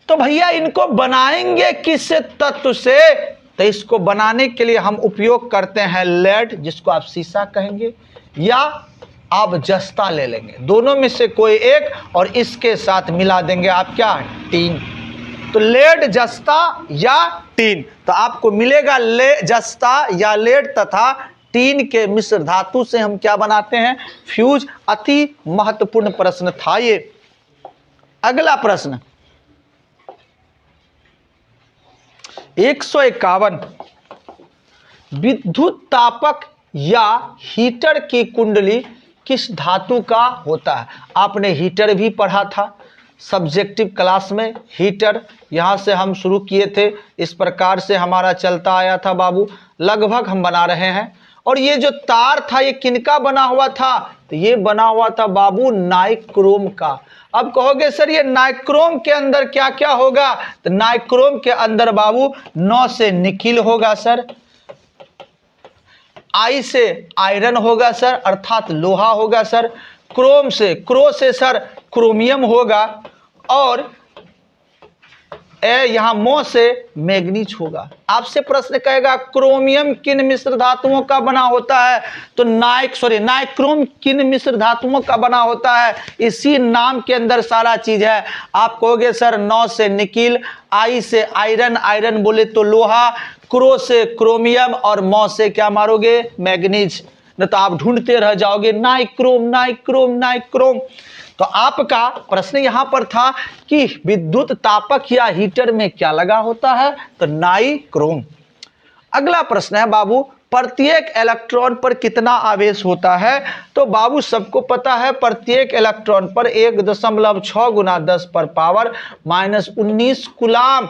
तो भैया इनको बनाएंगे किस तत्व से? तो इसको बनाने के लिए हम उपयोग करते हैं लेड, जिसको आप शीशा कहेंगे, या आप जस्ता ले लेंगे, दोनों में से कोई एक, और इसके साथ मिला देंगे आप क्या? टीन। तो लेड, जस्ता या टीन, तो आपको मिलेगा जस्ता या लेड तथा टीन के मिश्र धातु से हम क्या बनाते हैं? फ्यूज। अति महत्वपूर्ण प्रश्न था ये। अगला प्रश्न 151, विद्युत तापक या हीटर की कुंडली किस धातु का होता है? आपने हीटर भी पढ़ा था सब्जेक्टिव क्लास में। हीटर यहाँ से हम शुरू किए थे, इस प्रकार से हमारा चलता आया था बाबू, लगभग हम बना रहे हैं। और ये जो तार था ये किनका बना हुआ था? तो ये बना हुआ था बाबू नाइक्रोम का। अब कहोगे सर ये नाइक्रोम के अंदर क्या क्या होगा? तो नाइक्रोम के अंदर बाबू 9 से निकिल होगा सर, आई से आयरन होगा सर, अर्थात लोहा होगा सर, क्रो से सर क्रोमियम होगा, और यहाँ मो से मैग्नीज होगा। आपसे प्रश्न कहेगा क्रोमियम किन मिश्र धातुओं का बना होता है? तो नाइक्रोम किन मिश्र धातुओं का बना होता है? इसी नाम के अंदर सारा चीज है। आप कहोगे सर 9 से निकिल, आई से आयरन, आयरन बोले तो लोहा, क्रो से क्रोमियम, और मो से क्या मारोगे? मैग्नीज। न तो आप ढूंढते रह जाओगे नाइक्रोम नाइक्रोम नाइक्रोम। तो आपका प्रश्न यहां पर था कि विद्युत तापक या हीटर में क्या लगा होता है? तो नाइक्रोम। अगला प्रश्न है बाबू, प्रत्येक इलेक्ट्रॉन पर कितना आवेश होता है? तो बाबू सबको पता है प्रत्येक इलेक्ट्रॉन पर 1.6 गुना 10 पर पावर -19 कूलाम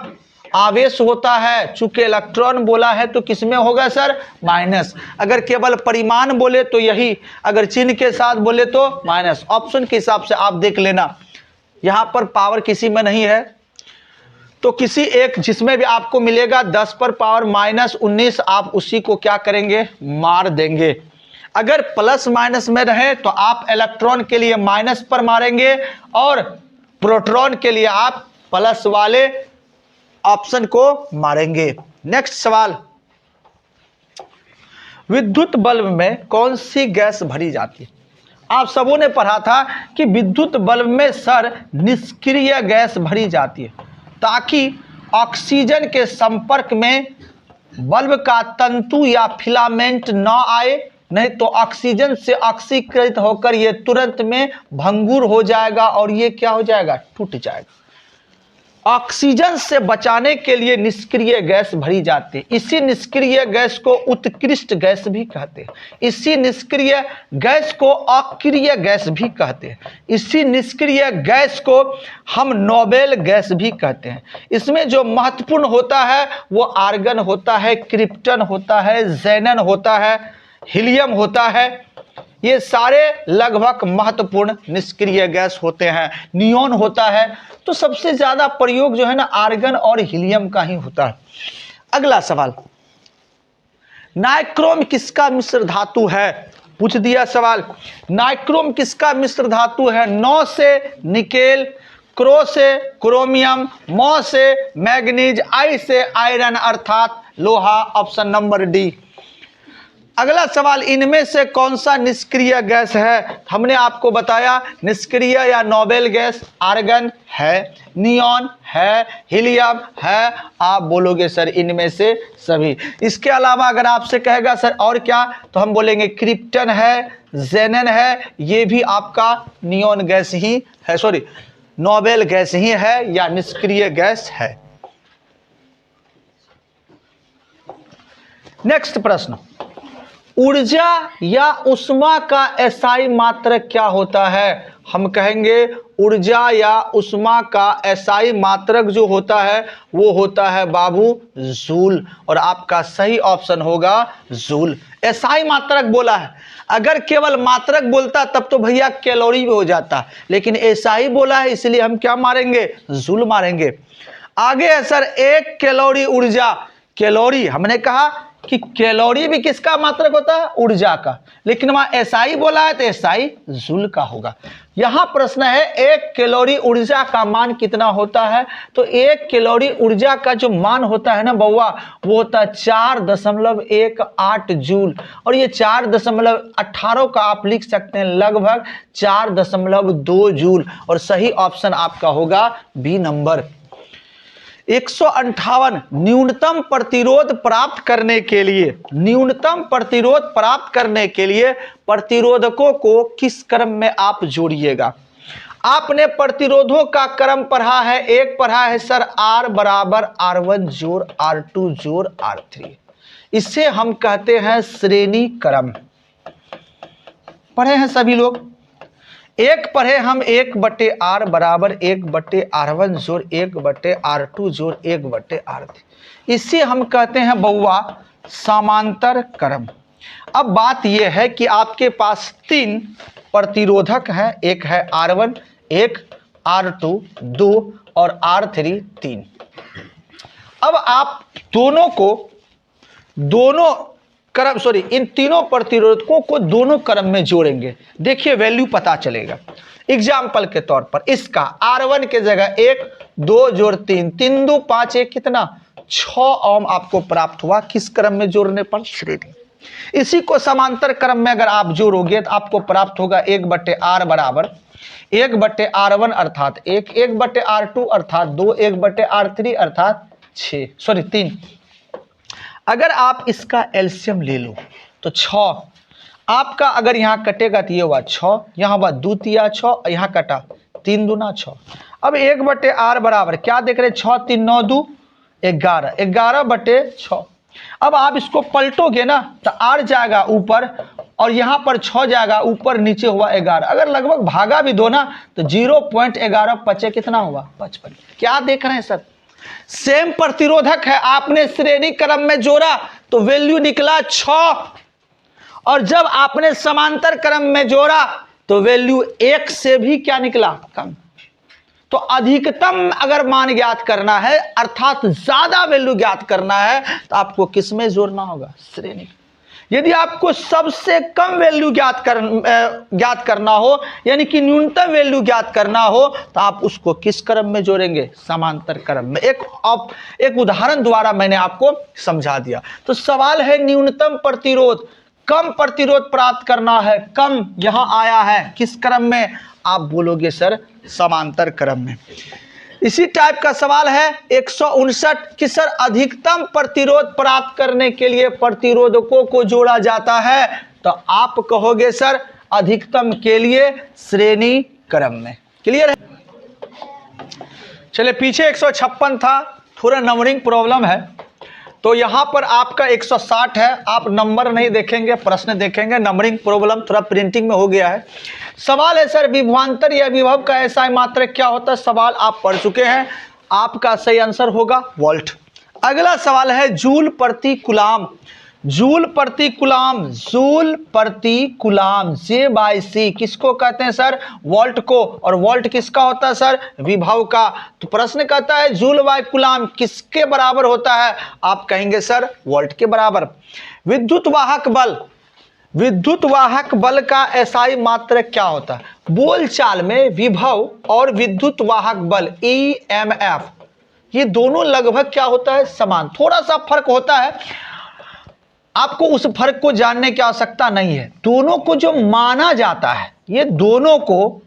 आवेश होता है। चूंकि इलेक्ट्रॉन बोला है तो किसमें होगा सर? माइनस। अगर केवल परिमाण बोले तो यही, अगर चिन्ह के साथ बोले तो माइनस। ऑप्शन के हिसाब से आप देख लेना, यहां पर पावर किसी में नहीं है, तो किसी एक जिसमें भी आपको मिलेगा 10 पर पावर -19, आप उसी को क्या करेंगे? मार देंगे। अगर प्लस माइनस में रहे तो आप इलेक्ट्रॉन के लिए माइनस पर मारेंगे, और प्रोटॉन के लिए आप प्लस वाले ऑप्शन को मारेंगे। नेक्स्ट सवाल, विद्युत बल्ब में कौन सी गैस भरी जाती है? आप सबों ने पढ़ा था कि विद्युत बल्ब में सर निष्क्रिय गैस भरी जाती है, ताकि ऑक्सीजन के संपर्क में बल्ब का तंतु या फिलामेंट न आए, नहीं तो ऑक्सीजन से ऑक्सीकृत होकर यह तुरंत में भंगुर हो जाएगा और ये क्या हो जाएगा? टूट जाएगा। ऑक्सीजन से बचाने के लिए निष्क्रिय गैस भरी जाती है। इसी निष्क्रिय गैस को उत्कृष्ट गैस भी कहते हैं, इसी निष्क्रिय गैस को अक्रिय गैस भी कहते हैं, इसी निष्क्रिय गैस को हम नोबेल गैस भी कहते हैं। इसमें जो महत्वपूर्ण होता है वो आर्गन होता है, क्रिप्टन होता है, ज़ेनन होता है, हीलियम होता है। ये सारे लगभग महत्वपूर्ण निष्क्रिय गैस होते हैं। नियोन होता है। तो सबसे ज्यादा प्रयोग जो है ना आर्गन और हीलियम का ही होता है। अगला सवाल, नाइक्रोम किसका मिश्र धातु है? पूछ दिया सवाल। नाइक्रोम किसका मिश्र धातु है? नौ से निकेल, क्रो से क्रोमियम, मौ से मैग्नीज, आई से आयरन अर्थात लोहा। Option number D. अगला सवाल, इनमें से कौन सा निष्क्रिय गैस है? हमने आपको बताया निष्क्रिय या नोबेल गैस आर्गन है, नियॉन है, हीलियम है। आप बोलोगे सर इनमें से सभी। इसके अलावा अगर आपसे कहेगा सर और क्या, तो हम बोलेंगे क्रिप्टन है, जेनन है, ये भी आपका नियॉन गैस ही है, सॉरी नोबेल गैस ही है या निष्क्रिय गैस है। नेक्स्ट प्रश्न, ऊर्जा या उष्मा का एसआई मात्रक क्या होता है? हम कहेंगे ऊर्जा या उष्मा का एसआई मात्रक जो होता है वो होता है बाबू जूल, और आपका सही ऑप्शन होगा जूल। एसआई मात्रक बोला है, अगर केवल मात्रक बोलता तब तो भैया कैलोरी भी हो जाता, लेकिन एसआई बोला है इसलिए हम क्या मारेंगे? जूल मारेंगे। आगे है सर, एक कैलोरी ऊर्जा। कैलोरी हमने कहा कि कैलोरी भी किसका मात्रक होता है? ऊर्जा का, लेकिन वहां एसआई बोला है तो एसआई जूल का होगा। यहां प्रश्न है एक कैलोरी ऊर्जा का मान कितना होता है? तो एक कैलोरी ऊर्जा का जो मान होता है ना बउआ, वो होता है 4.18 जूल, और ये 4.18 का आप लिख सकते हैं लगभग 4.2 जूल, और सही ऑप्शन आपका होगा बी नंबर। 158 न्यूनतम प्रतिरोध प्राप्त करने के लिए, न्यूनतम प्रतिरोध प्राप्त करने के लिए प्रतिरोधकों को किस क्रम में आप जोड़िएगा? आपने प्रतिरोधों का क्रम पढ़ा है, एक पढ़ा है सर R बराबर R1 जोड़ R2 जोड़ R3, इसे हम कहते हैं श्रेणी क्रम। पढ़े हैं सभी लोग? एक पढ़े हम 1/R बराबर 1/R1 जोड़ 1/R2 जोड़ 1/R3, इसे हम कहते हैं बउआ समांतर क्रम। अब बात यह है कि आपके पास 3 प्रतिरोधक हैं, एक है R1, एक R2 2 और R3 3। अब आप दोनों को दोनों क्रम इन तीनों प्रतिरोधकों को दोनों क्रम में जोड़ेंगे। देखिए वैल्यू पता चलेगा। एग्जाम्पल के तौर पर इसका R1 के जगह 1 2 जोड़ 3 3 2 5 1 कितना 6 ओम आपको प्राप्त हुआ। किस क्रम में जोड़ने पर? श्रेणी। इसी को समांतर क्रम में अगर आप जोड़ोगे तो आपको प्राप्त होगा 1/R बराबर 1/R1 अर्थात 1 1/R2 अर्थात 2 1/R3 अर्थात 3। अगर आप इसका एलसीएम ले लो तो 6 आपका, अगर यहाँ कटेगा तो ये हुआ 6, यहाँ हुआ 2 तिया 6, यहाँ कटा 3 दूना 6। अब 1/R बराबर क्या देख रहे हैं? 6 3 9 2 11 11/6। अब आप इसको पलटोगे ना तो R जाएगा ऊपर और यहाँ पर 6 जाएगा ऊपर, नीचे हुआ 11। अगर लगभग भागा भी दो ना तो 0.11 पचे कितना हुआ? 55। क्या देख रहे हैं सर? सेम प्रतिरोधक है, आपने श्रेणी क्रम में जोड़ा तो वैल्यू निकला 6, और जब आपने समांतर क्रम में जोड़ा तो वैल्यू 1 से भी क्या निकला? कम। तो अधिकतम अगर मान ज्ञात करना है अर्थात ज्यादा वैल्यू ज्ञात करना है तो आपको किस में जोड़ना होगा? श्रेणी। यदि आपको सबसे कम वैल्यू ज्ञात करना हो, यानी कि न्यूनतम वैल्यू ज्ञात करना हो, तो आप उसको किस क्रम में जोड़ेंगे? समांतर क्रम में। एक उदाहरण द्वारा मैंने आपको समझा दिया। तो सवाल है न्यूनतम प्रतिरोध, कम प्रतिरोध प्राप्त करना है, कम यहां आया है, किस क्रम में? आप बोलोगे सर समांतर क्रम में। इसी टाइप का सवाल है 159 कि सर अधिकतम प्रतिरोध प्राप्त करने के लिए प्रतिरोधकों को जोड़ा जाता है, तो आप कहोगे सर अधिकतम के लिए श्रेणी क्रम में। क्लियर है? चलिए पीछे 156 था, थोड़ा नंबरिंग प्रॉब्लम है, तो यहां पर आपका 160 है। आप नंबर नहीं देखेंगे, प्रश्न देखेंगे। नंबरिंग प्रॉब्लम थोड़ा प्रिंटिंग में हो गया है। सवाल है सर विभवांतर या विभव का एसआई मात्रक क्या होता है? सवाल आप पढ़ चुके हैं, आपका सही आंसर होगा वोल्ट। अगला सवाल है जूल प्रति कूलाम। जूल प्रति कूलाम, जूल प्रति कूलाम J/C किसको कहते हैं सर? वोल्ट को। और वोल्ट किसका होता है सर? विभव का। तो प्रश्न कहता है जूल बाय कूलाम किसके बराबर होता है? आप कहेंगे सर वोल्ट के बराबर। विद्युत वाहक बल, विद्युत वाहक बल का एसआई मात्रक क्या होता है? बोलचाल में विभव और विद्युत वाहक बल EMF ये दोनों लगभग क्या होता है? समान। थोड़ा सा फर्क होता है, आपको उस फर्क को जानने की आवश्यकता नहीं है। दोनों को जो माना जाता है, ये दोनों को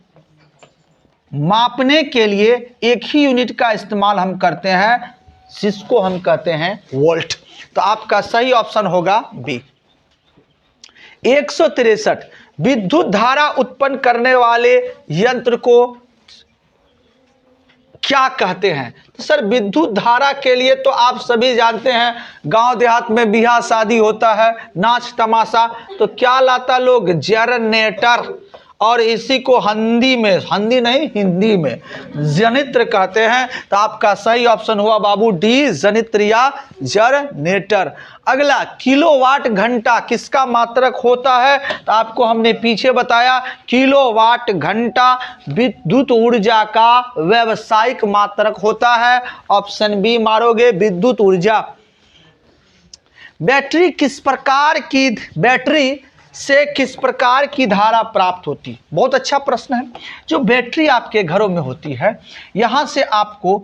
मापने के लिए एक ही यूनिट का इस्तेमाल हम करते हैं, जिसको हम कहते हैं वोल्ट। तो आपका सही ऑप्शन होगा बी। 163 विद्युत धारा उत्पन्न करने वाले यंत्र को क्या कहते हैं? तो सर विद्युत धारा के लिए तो आप सभी जानते हैं, गांव देहात में बियाह शादी होता है, नाच तमाशा, तो क्या लाता लोग? जनरेटर। और इसी को हिंदी में, हिंदी नहीं हिंदी में जनित्र कहते हैं। तो आपका सही ऑप्शन हुआ बाबू डी, जनित्र या जनरेटर। अगला किलोवाट घंटा किसका मात्रक होता है? तो आपको हमने पीछे बताया, किलोवाट घंटा विद्युत ऊर्जा का व्यावसायिक मात्रक होता है। ऑप्शन बी मारोगे, विद्युत ऊर्जा। बैटरी किस प्रकार की, बैटरी से किस प्रकार की धारा प्राप्त होती? बहुत अच्छा प्रश्न है। जो बैटरी आपके घरों में होती है, यहां से आपको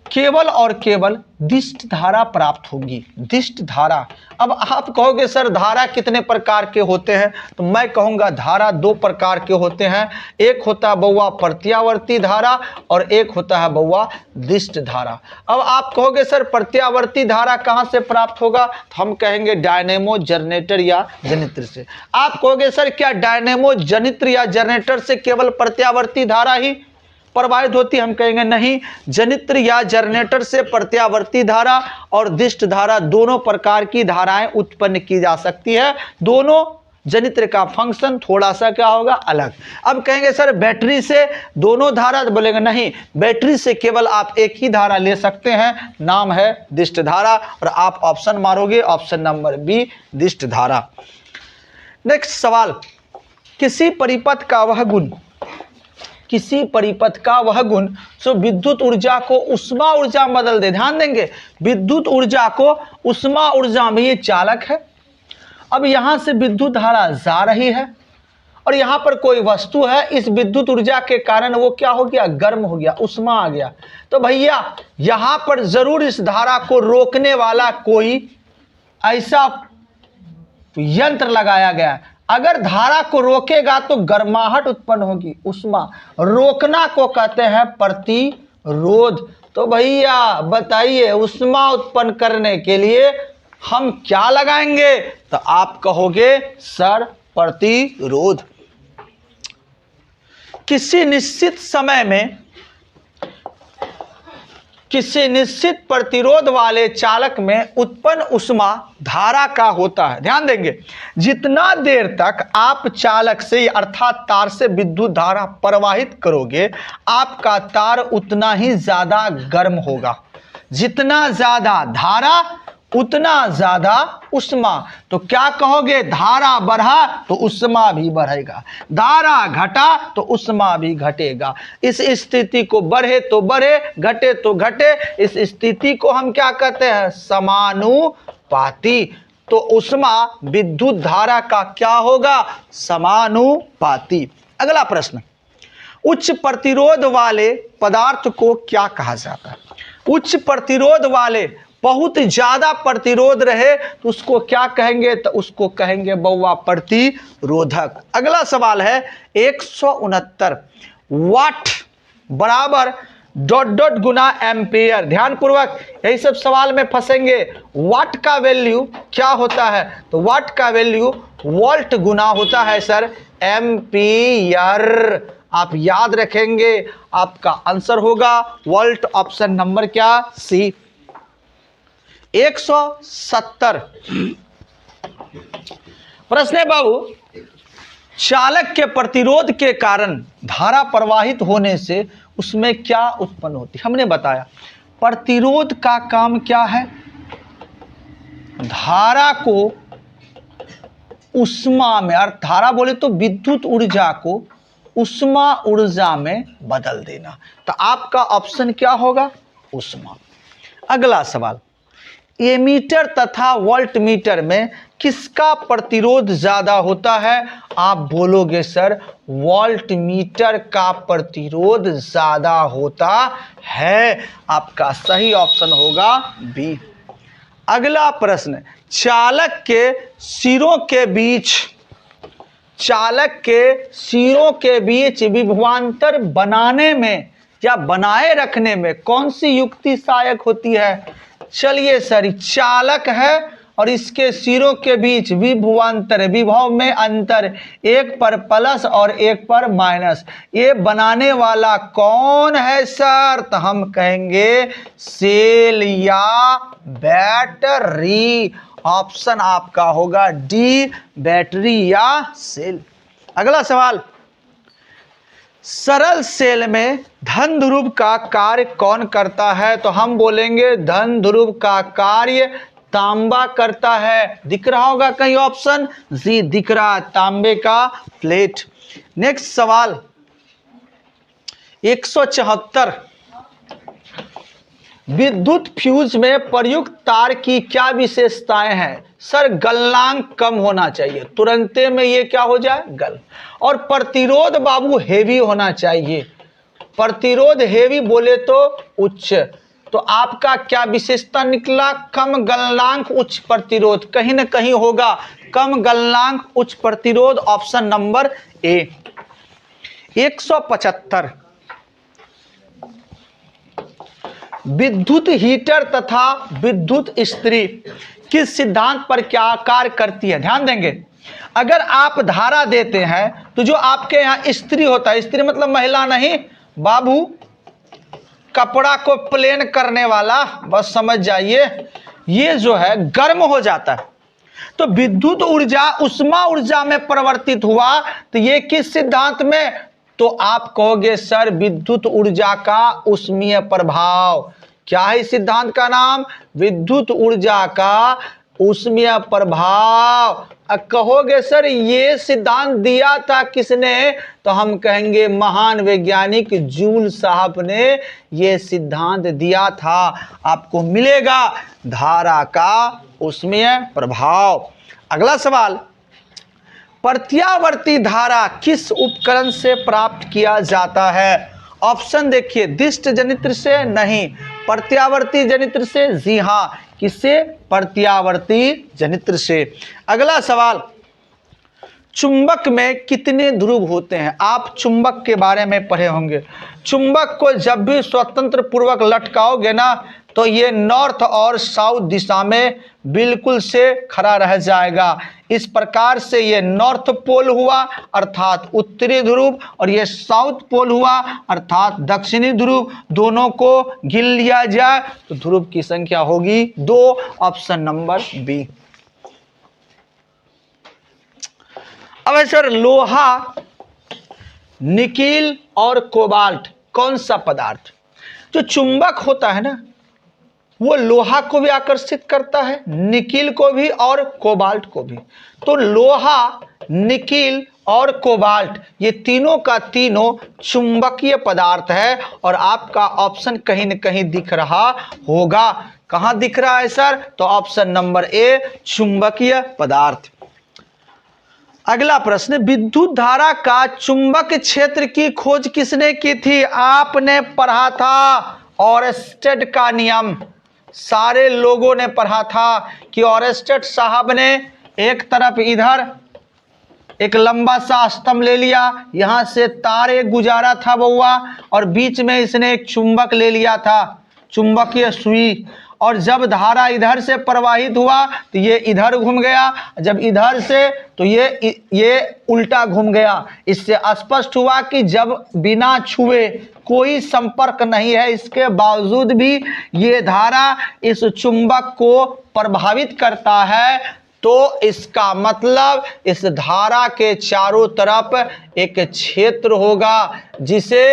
केवल और केवल दिष्ट धारा प्राप्त होगी। दिष्ट धारा। अब आप कहोगे सर धारा कितने प्रकार के होते हैं? तो मैं कहूंगा धारा दो प्रकार के होते हैं। एक होता है बउआ प्रत्यावर्ती धारा और एक होता है बउआ दिष्ट धारा। अब आप कहोगे सर प्रत्यावर्ती धारा कहां से प्राप्त होगा? तो हम कहेंगे डायनेमो, जनरेटर या जनित्र से। आप कहोगे सर क्या डायनेमो, जनित्र या जनरेटर से केवल प्रत्यावर्ती धारा ही प्रवाहित होती? हम कहेंगे नहीं, जनित्र या जनरेटर से प्रत्यावर्ती धारा और दिष्ट धारा दोनों प्रकार की धाराएं उत्पन्न की जा सकती है। दोनों जनित्र का फंक्शन थोड़ा सा क्या होगा? अलग। अब कहेंगे सर बैटरी से दोनों धारा, तो बोलेंगे नहीं, बैटरी से केवल आप एक ही धारा ले सकते हैं, नाम है दिष्ट धारा। और आप ऑप्शन मारोगे, ऑप्शन नंबर बी, दिष्ट धारा। नेक्स्ट सवाल, किसी परिपथ का वह गुण, किसी परिपथ का वह गुण जो विद्युत ऊर्जा को उष्मा ऊर्जा में बदल दे। ध्यान देंगे, विद्युत ऊर्जा को उष्मा ऊर्जा में, ये चालक है। अब यहां से विद्युत धारा जा रही है और यहां पर कोई वस्तु है, इस विद्युत ऊर्जा के कारण वो क्या हो गया? गर्म हो गया, उष्मा आ गया। तो भैया यहां पर जरूर इस धारा को रोकने वाला कोई ऐसा यंत्र लगाया गया है। अगर धारा को रोकेगा तो गर्माहट उत्पन्न होगी, उष्मा। रोकना को कहते हैं प्रतिरोध। तो भैया बताइए उष्मा उत्पन्न करने के लिए हम क्या लगाएंगे? तो आप कहोगे सर प्रतिरोध। किसी निश्चित समय में किसी निश्चित प्रतिरोध वाले चालक में उत्पन्न उष्मा धारा का होता है। ध्यान देंगे, जितना देर तक आप चालक से अर्थात तार से विद्युत धारा प्रवाहित करोगे, आपका तार उतना ही ज्यादा गर्म होगा। जितना ज्यादा धारा उतना ज्यादा उष्मा। तो क्या कहोगे? धारा बढ़ा तो उष्मा भी बढ़ेगा, धारा घटा तो उष्मा भी घटेगा। इस स्थिति को बढ़े तो बढ़े, घटे तो घटे, इस स्थिति को हम क्या कहते हैं? समानुपाती। तो उष्मा विद्युत धारा का क्या होगा? समानुपाती। अगला प्रश्न, उच्च प्रतिरोध वाले पदार्थ को क्या कहा जाता है? उच्च प्रतिरोध वाले, बहुत ज्यादा प्रतिरोध रहे तो उसको क्या कहेंगे? तो उसको कहेंगे बउआ प्रतिरोधक। अगला सवाल है 169 वाट बराबर डॉट डॉट गुना एम्पियर। ध्यान पूर्वक यही सब सवाल में फंसेंगे। वाट का वैल्यू क्या होता है? तो वाट का वैल्यू वोल्ट गुना होता है सर एम्पियर। आप याद रखेंगे, आपका आंसर होगा वोल्ट। ऑप्शन नंबर क्या? सी। 170 प्रश्न है बाबू, चालक के प्रतिरोध के कारण धारा प्रवाहित होने से उसमें क्या उत्पन्न होती है? हमने बताया प्रतिरोध का काम क्या है? धारा को उष्मा में, और धारा बोले तो विद्युत ऊर्जा को उष्मा ऊर्जा में बदल देना। तो आपका ऑप्शन क्या होगा? उष्मा। अगला सवाल, एमीटर तथा वोल्टमीटर में किसका प्रतिरोध ज्यादा होता है? आप बोलोगे सर वोल्टमीटर का प्रतिरोध ज्यादा होता है। आपका सही ऑप्शन होगा बी। अगला प्रश्न, चालक के सिरों के बीच, चालक के सिरों के बीच विभवांतर बनाने में या बनाए रखने में कौन सी युक्ति सहायक होती है? चलिए सर, चालक है और इसके सिरों के बीच विभवांतर, विभव में अंतर, एक पर प्लस और एक पर माइनस, ये बनाने वाला कौन है सर? तो हम कहेंगे सेल या बैटरी। ऑप्शन आपका होगा डी, बैटरी या सेल। अगला सवाल, सरल सेल में धन ध्रुव का कार्य कौन करता है? तो हम बोलेंगे धन ध्रुव का कार्य तांबा करता है। दिख रहा होगा कहीं ऑप्शन? जी दिख रहा है, तांबे का प्लेट। नेक्स्ट सवाल 174, विद्युत फ्यूज में प्रयुक्त तार की क्या विशेषताएं हैं? सर गलनांक कम होना चाहिए, तुरंते में ये क्या हो जाए? गल। और प्रतिरोध बाबू हेवी होना चाहिए। प्रतिरोध हेवी बोले तो उच्च। तो आपका क्या विशेषता निकला? कम गलनांक उच्च प्रतिरोध। कहीं ना कहीं होगा कम गलनांक उच्च प्रतिरोध, ऑप्शन नंबर ए। 175, विद्युत हीटर तथा विद्युत इस्त्री किस सिद्धांत पर क्या कार्य करती है? ध्यान देंगे, अगर आप धारा देते हैं तो जो आपके यहां इस्त्री होता है, इस्त्री मतलब महिला नहीं बाबू, कपड़ा को प्लेन करने वाला, बस समझ जाइए, ये जो है गर्म हो जाता है। तो विद्युत ऊर्जा उष्मा ऊर्जा में परिवर्तित हुआ, तो ये किस सिद्धांत में? तो आप कहोगे सर विद्युत ऊर्जा का उष्मीय प्रभाव। क्या है इस सिद्धांत का नाम? विद्युत ऊर्जा का उष्मीय प्रभाव। कहोगे सर ये सिद्धांत दिया था किसने? तो हम कहेंगे महान वैज्ञानिक जूल साहब ने ये सिद्धांत दिया था। आपको मिलेगा धारा का उष्मीय प्रभाव। अगला सवाल, प्रत्यावर्ती धारा किस उपकरण से प्राप्त किया जाता है? ऑप्शन देखिए, दिष्ट जनित्र से नहीं, प्रत्यावर्ती जनित्र से। जी हां, किससे? प्रत्यावर्ती जनित्र से। अगला सवाल, चुंबक में कितने ध्रुव होते हैं? आप चुंबक के बारे में पढ़े होंगे। चुंबक को जब भी स्वतंत्र पूर्वक लटकाओगे ना तो ये नॉर्थ और साउथ दिशा में बिल्कुल से खड़ा रह जाएगा। इस प्रकार से ये नॉर्थ पोल हुआ अर्थात उत्तरी ध्रुव, और ये साउथ पोल हुआ अर्थात दक्षिणी ध्रुव। दोनों को गिन लिया जाए तो ध्रुव की संख्या होगी 2, ऑप्शन नंबर बी। अब सर लोहा, निकिल और कोबाल्ट कौन सा पदार्थ? जो चुंबक होता है ना वो लोहा को भी आकर्षित करता है, निकिल को भी और कोबाल्ट को भी। तो लोहा, निकिल और कोबाल्ट ये तीनों का तीनों चुंबकीय पदार्थ है। और आपका ऑप्शन कहीं न कहीं दिख रहा होगा। कहां दिख रहा है सर? तो ऑप्शन नंबर ए, चुंबकीय पदार्थ। अगला प्रश्न, विद्युत धारा का चुंबक क्षेत्र की खोज किसने की थी? आपने पढ़ा था ऑरेस्टेड का नियम, सारे लोगों ने पढ़ा था कि ऑरेस्टेड साहब ने एक तरफ इधर एक लंबा सा स्तंभ ले लिया, यहां से तार एक गुजारा था बउआ, और बीच में इसने एक चुंबक ले लिया था, चुंबकीय सुई। और जब धारा इधर से प्रवाहित हुआ तो ये इधर घूम गया, जब इधर से तो ये उल्टा घूम गया। इससे स्पष्ट हुआ कि जब बिना छुए कोई संपर्क नहीं है, इसके बावजूद भी ये धारा इस चुंबक को प्रभावित करता है, तो इसका मतलब इस धारा के चारों तरफ एक क्षेत्र होगा जिसे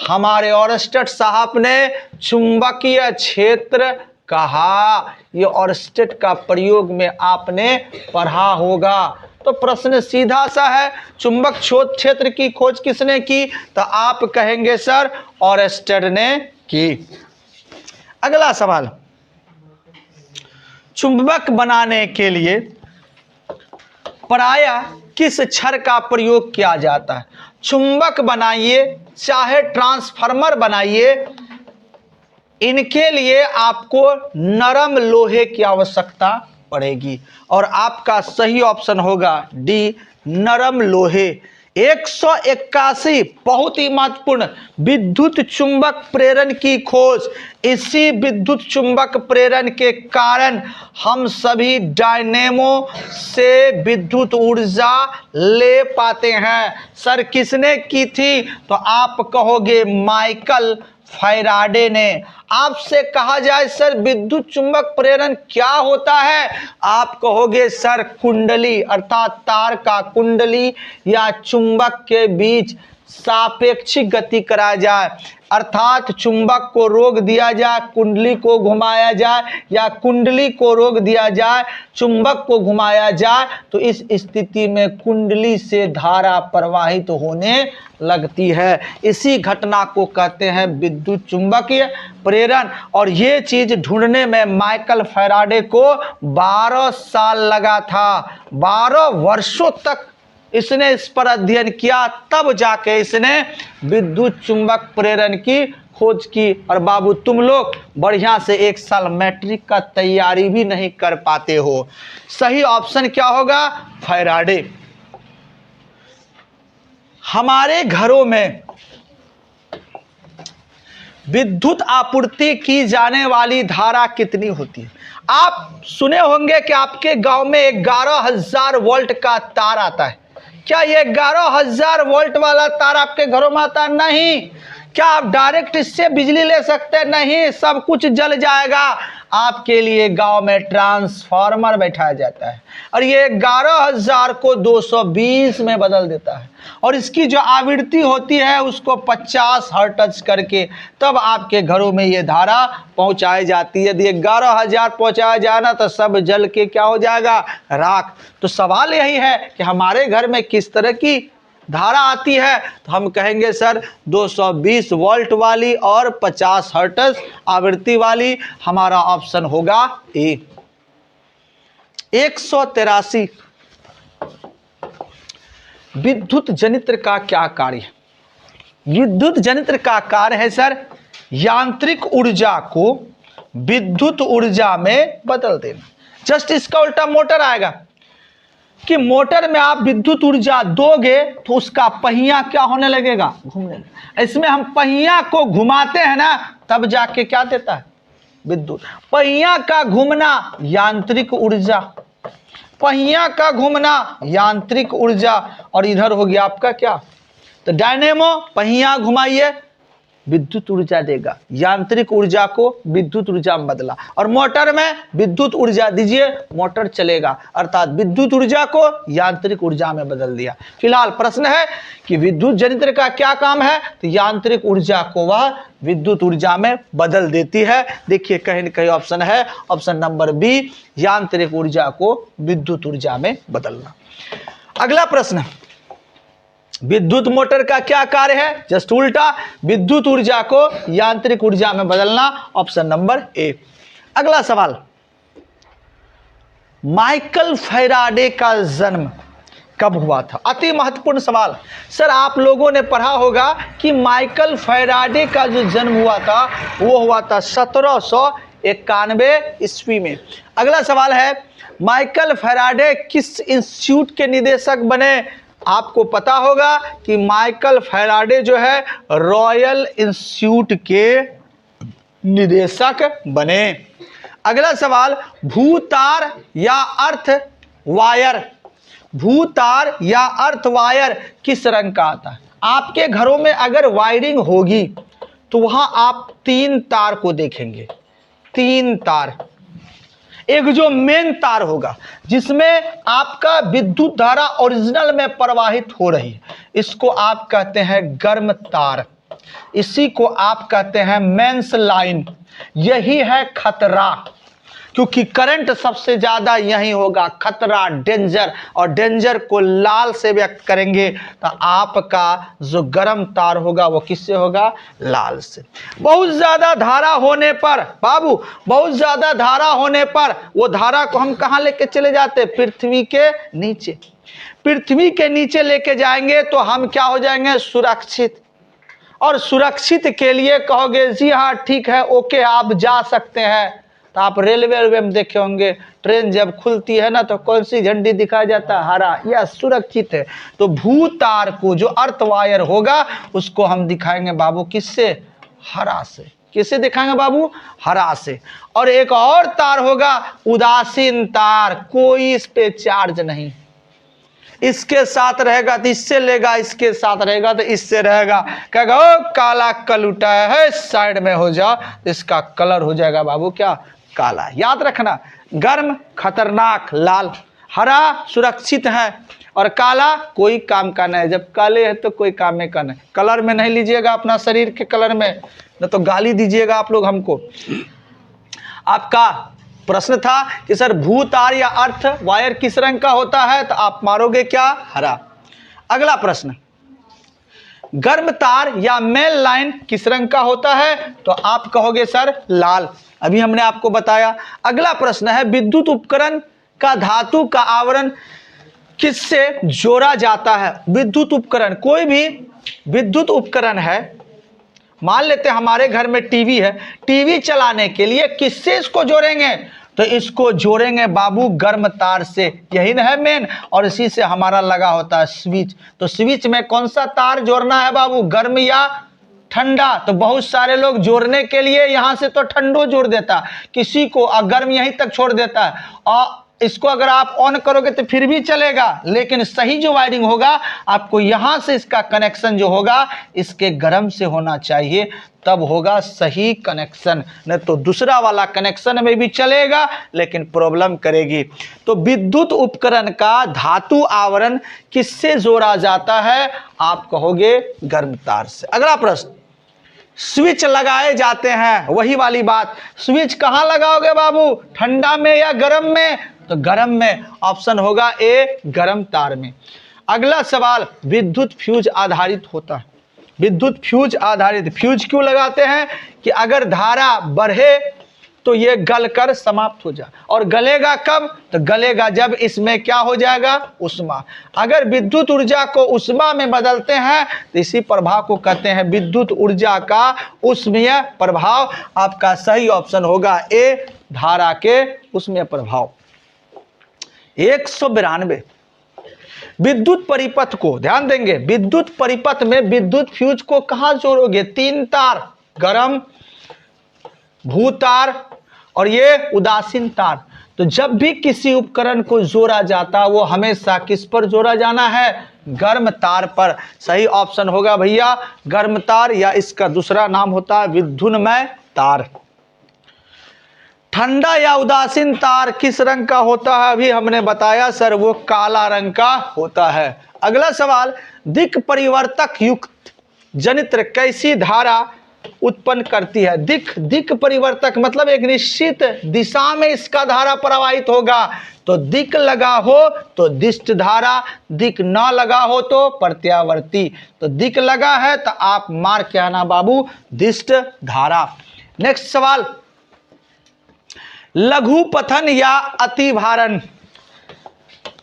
हमारे ऑरेस्टेड साहब ने चुंबकीय क्षेत्र कहा। ये ओरस्टेड का प्रयोग में आपने पढ़ा होगा। तो प्रश्न सीधा सा है, चुंबक क्षेत्र की खोज किसने की? तो आप कहेंगे सर ओरस्टेड ने की। अगला सवाल, चुंबक बनाने के लिए प्रायः किस क्षार का प्रयोग किया जाता है? चुंबक बनाइए चाहे ट्रांसफार्मर बनाइए, इनके लिए आपको नरम लोहे की आवश्यकता पड़ेगी। और आपका सही ऑप्शन होगा डी, नरम लोहे। 181 बहुत ही महत्वपूर्ण विद्युत चुंबक प्रेरण की खोज। इसी विद्युत चुंबक प्रेरण के कारण हम सभी डायनेमो से विद्युत ऊर्जा ले पाते हैं। सर किसने की थी? तो आप कहोगे माइकल फैराडे ने। आपसे कहा जाए सर विद्युत चुंबक प्रेरण क्या होता है? आप कहोगे सर कुंडली अर्थात तार का कुंडली या चुंबक के बीच सापेक्षिक गति कराया जाए, अर्थात चुंबक को रोक दिया जाए, कुंडली को घुमाया जाए, या कुंडली को रोक दिया जाए, चुंबक को घुमाया जाए, तो इस स्थिति में कुंडली से धारा प्रवाहित होने लगती है। इसी घटना को कहते हैं विद्युत चुंबकीय प्रेरण। और ये चीज ढूंढने में माइकल फैराडे को 12 साल लगा था। 12 वर्षों तक इसने इस पर अध्ययन किया, तब जाके इसने विद्युत चुंबक प्रेरण की खोज की। और बाबू तुम लोग बढ़िया से 1 साल मैट्रिक का तैयारी भी नहीं कर पाते हो। सही ऑप्शन क्या होगा? फैराडे। हमारे घरों में विद्युत आपूर्ति की जाने वाली धारा कितनी होती है? आप सुने होंगे कि आपके गांव में 11,000 वोल्ट का तार आता है। क्या ये 11,000 वोल्ट वाला तार आपके घरों में आता? नहीं। क्या आप डायरेक्ट इससे बिजली ले सकते हैं? नहीं, सब कुछ जल जाएगा। आपके लिए गांव में ट्रांसफार्मर बैठाया जाता है और ये 11,000 को 220 में बदल देता है। और इसकी जो आवृत्ति होती है उसको 50 हर्ट्ज करके तब आपके घरों में ये धारा पहुंचाई जाती है। यदि 11,000 पहुंचाया जाए ना तो सब जल के क्या हो जाएगा? राख। तो सवाल यही है कि हमारे घर में किस तरह की धारा आती है? तो हम कहेंगे सर 220 वोल्ट वाली और 50 हर्ट्ज आवृत्ति वाली। हमारा ऑप्शन होगा ए। 183 विद्युत जनित्र का क्या कार्य है? विद्युत जनित्र का कार्य है सर यांत्रिक ऊर्जा को विद्युत ऊर्जा में बदल देना। जस्ट इसका उल्टा मोटर आएगा कि मोटर में आप विद्युत ऊर्जा दोगे तो उसका पहिया क्या होने लगेगा? घूमने लगेगा। इसमें हम पहिया को घुमाते हैं ना, तब जाके क्या देता है? विद्युत। पहिया का घूमना यांत्रिक ऊर्जा, पहिया का घूमना यांत्रिक ऊर्जा। और इधर हो गया आपका क्या? तो डायनेमो पहिया घुमाइए विद्युत ऊर्जा देगा, यांत्रिक ऊर्जा को विद्युत ऊर्जा में बदला। और मोटर में विद्युत ऊर्जा दीजिए, मोटर चलेगा, अर्थात विद्युत ऊर्जा को यांत्रिक ऊर्जा में बदल दिया। फिलहाल प्रश्न है कि विद्युत जनित्र का क्या काम है? तो यांत्रिक ऊर्जा को वह विद्युत ऊर्जा में बदल देती है। देखिए कहीं न कहीं ऑप्शन है, ऑप्शन नंबर बी, यांत्रिक ऊर्जा को विद्युत ऊर्जा में बदलना। अगला प्रश्न, विद्युत मोटर का क्या कार्य है? जस्ट उल्टा, विद्युत ऊर्जा को यांत्रिक ऊर्जा में बदलना। Option number A. अगला सवाल, माइकल फैराडे का जन्म कब हुआ था? अति महत्वपूर्ण सवाल। सर आप लोगों ने पढ़ा होगा कि माइकल फैराडे का जो जन्म हुआ था वो हुआ था 1791 ईस्वी में। अगला सवाल है, माइकल फैराडे किस इंस्टीट्यूट के निदेशक बने? आपको पता होगा कि माइकल फैराडे जो है रॉयल इंस्टीट्यूट के निदेशक बने। अगला सवाल, भूतार या अर्थ वायर, भूतार या अर्थ वायर किस रंग का आता है? आपके घरों में अगर वायरिंग होगी तो वहां आप 3 तार को देखेंगे, 3 तार। एक जो मेन तार होगा जिसमें आपका विद्युत धारा ओरिजिनल में प्रवाहित हो रही है, इसको आप कहते हैं गर्म तार, इसी को आप कहते हैं मेंस लाइन। यही है खतरा, क्योंकि करंट सबसे ज्यादा यही होगा, खतरा, डेंजर। और डेंजर को लाल से व्यक्त करेंगे तो आपका जो गर्म तार होगा वो किससे होगा? लाल से। बहुत ज्यादा धारा होने पर बाबू, बहुत ज्यादा धारा होने पर वो धारा को हम कहां लेके चले जाते? पृथ्वी के नीचे। पृथ्वी के नीचे लेके जाएंगे तो हम क्या हो जाएंगे? सुरक्षित। और सुरक्षित के लिए कहोगे जी हाँ ठीक है, ओके, आप जा सकते हैं। तो आप रेलवे में देखे होंगे, ट्रेन जब खुलती है ना तो कौन सी झंडी दिखाया जाता है? हरा। यह सुरक्षित है। तो भूतार को, जो अर्थ वायर होगा, उसको हम दिखाएंगे बाबू किससे? हरा से। किससे दिखाएंगे बाबू? हरा से। और एक और तार होगा उदासीन तार, कोई इस पे चार्ज नहीं, इसके साथ रहेगा तो इससे लेगा, इसके साथ रहेगा तो इससे रहेगा। कहेगा ओ काला कलूटा है, साइड में हो जा, इसका कलर हो जाएगा बाबू क्या? काला। याद रखना, गर्म खतरनाक लाल, हरा सुरक्षित है, और काला कोई काम का नहीं। जब काले है तो कोई काम का नहीं। कलर में नहीं लीजिएगा अपना शरीर के कलर में, न तो गाली दीजिएगा आप लोग हमको। आपका प्रश्न था कि सर भूतार या अर्थ वायर किस रंग का होता है? तो आप मारोगे क्या? हरा। अगला प्रश्न, गर्म तार या मेल लाइन किस रंग का होता है? तो आप कहोगे सर लाल। अभी हमने आपको बताया। अगला प्रश्न है, विद्युत उपकरण का धातु का आवरण किससे जोड़ा जाता है? विद्युत उपकरण, कोई भी विद्युत उपकरण है, मान लेते हैं हमारे घर में टीवी है, टीवी चलाने के लिए किससे इसको जोड़ेंगे? तो इसको जोड़ेंगे बाबू गर्म तार से, यही ना है मेन। और इसी से हमारा लगा होता है स्विच। तो स्विच में कौन सा तार जोड़ना है बाबू? गर्म या ठंडा? तो बहुत सारे लोग जोड़ने के लिए यहां से तो ठंडो जोड़ देता, किसी को गर्म यहीं तक छोड़ देता है, और इसको अगर आप ऑन करोगे तो फिर भी चलेगा। लेकिन सही जो वायरिंग होगा, आपको यहां से इसका कनेक्शन जो होगा इसके गर्म से होना चाहिए, तब होगा सही कनेक्शन। नहीं तो दूसरा वाला कनेक्शन में भी चलेगा लेकिन प्रॉब्लम करेगी। तो विद्युत उपकरण का धातु आवरण किससे जोड़ा जाता है? आप कहोगे गर्म तार से। अगला प्रश्न, स्विच लगाए जाते हैं, वही वाली बात, स्विच कहां लगाओगे बाबू? ठंडा में या गर्म में? तो गर्म में। ऑप्शन होगा ए, गर्म तार में। अगला सवाल, विद्युत फ्यूज आधारित होता है। विद्युत फ्यूज आधारित, फ्यूज क्यों लगाते हैं? कि अगर धारा बढ़े तो ये गलकर समाप्त हो जाए। और गलेगा कब? तो गलेगा जब इसमें क्या हो जाएगा? उष्मा। अगर विद्युत ऊर्जा को उष्मा में बदलते हैं तो इसी प्रभाव को कहते हैं विद्युत ऊर्जा का उष्मीय प्रभाव। आपका सही ऑप्शन होगा ए, धारा के उष्मीय प्रभाव। 192, विद्युत परिपथ को ध्यान देंगे। विद्युत परिपथ में विद्युत फ्यूज को कहां जोड़ोगे? 3 तार, गरम, भूतार और ये उदासीन तार। तो जब भी किसी उपकरण को जोड़ा जाता वो हमेशा किस पर जोड़ा जाना है? गर्म तार पर। सही ऑप्शन होगा भैया गर्म तार, या इसका दूसरा नाम होता है विद्युन्मय तार। ठंडा या उदासीन तार किस रंग का होता है? अभी हमने बताया सर वो काला रंग का होता है। अगला सवाल, दिक् परिवर्तक युक्त जनित्र कैसी धारा उत्पन्न करती है? दिक् परिवर्तक मतलब एक निश्चित दिशा में इसका धारा प्रवाहित होगा। तो दिक् लगा हो तो दिष्ट धारा, दिक् न लगा हो तो प्रत्यावर्ती। तो दिक् लगा है तो आप मार के आना बाबू दिष्ट धारा। नेक्स्ट सवाल, लघु पथन या अतिभारण,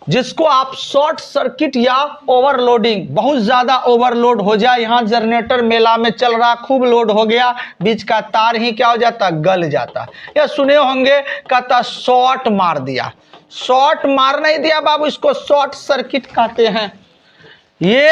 जिसको आप शॉर्ट सर्किट या ओवरलोडिंग, बहुत ज्यादा ओवरलोड हो जाए, यहां जनरेटर मेला में चल रहा, खूब लोड हो गया, बीच का तार ही क्या हो जाता? गल जाता। या सुने होंगे कहता शॉर्ट मार दिया। शॉर्ट मार नहीं दिया बाबू, इसको शॉर्ट सर्किट कहते हैं। ये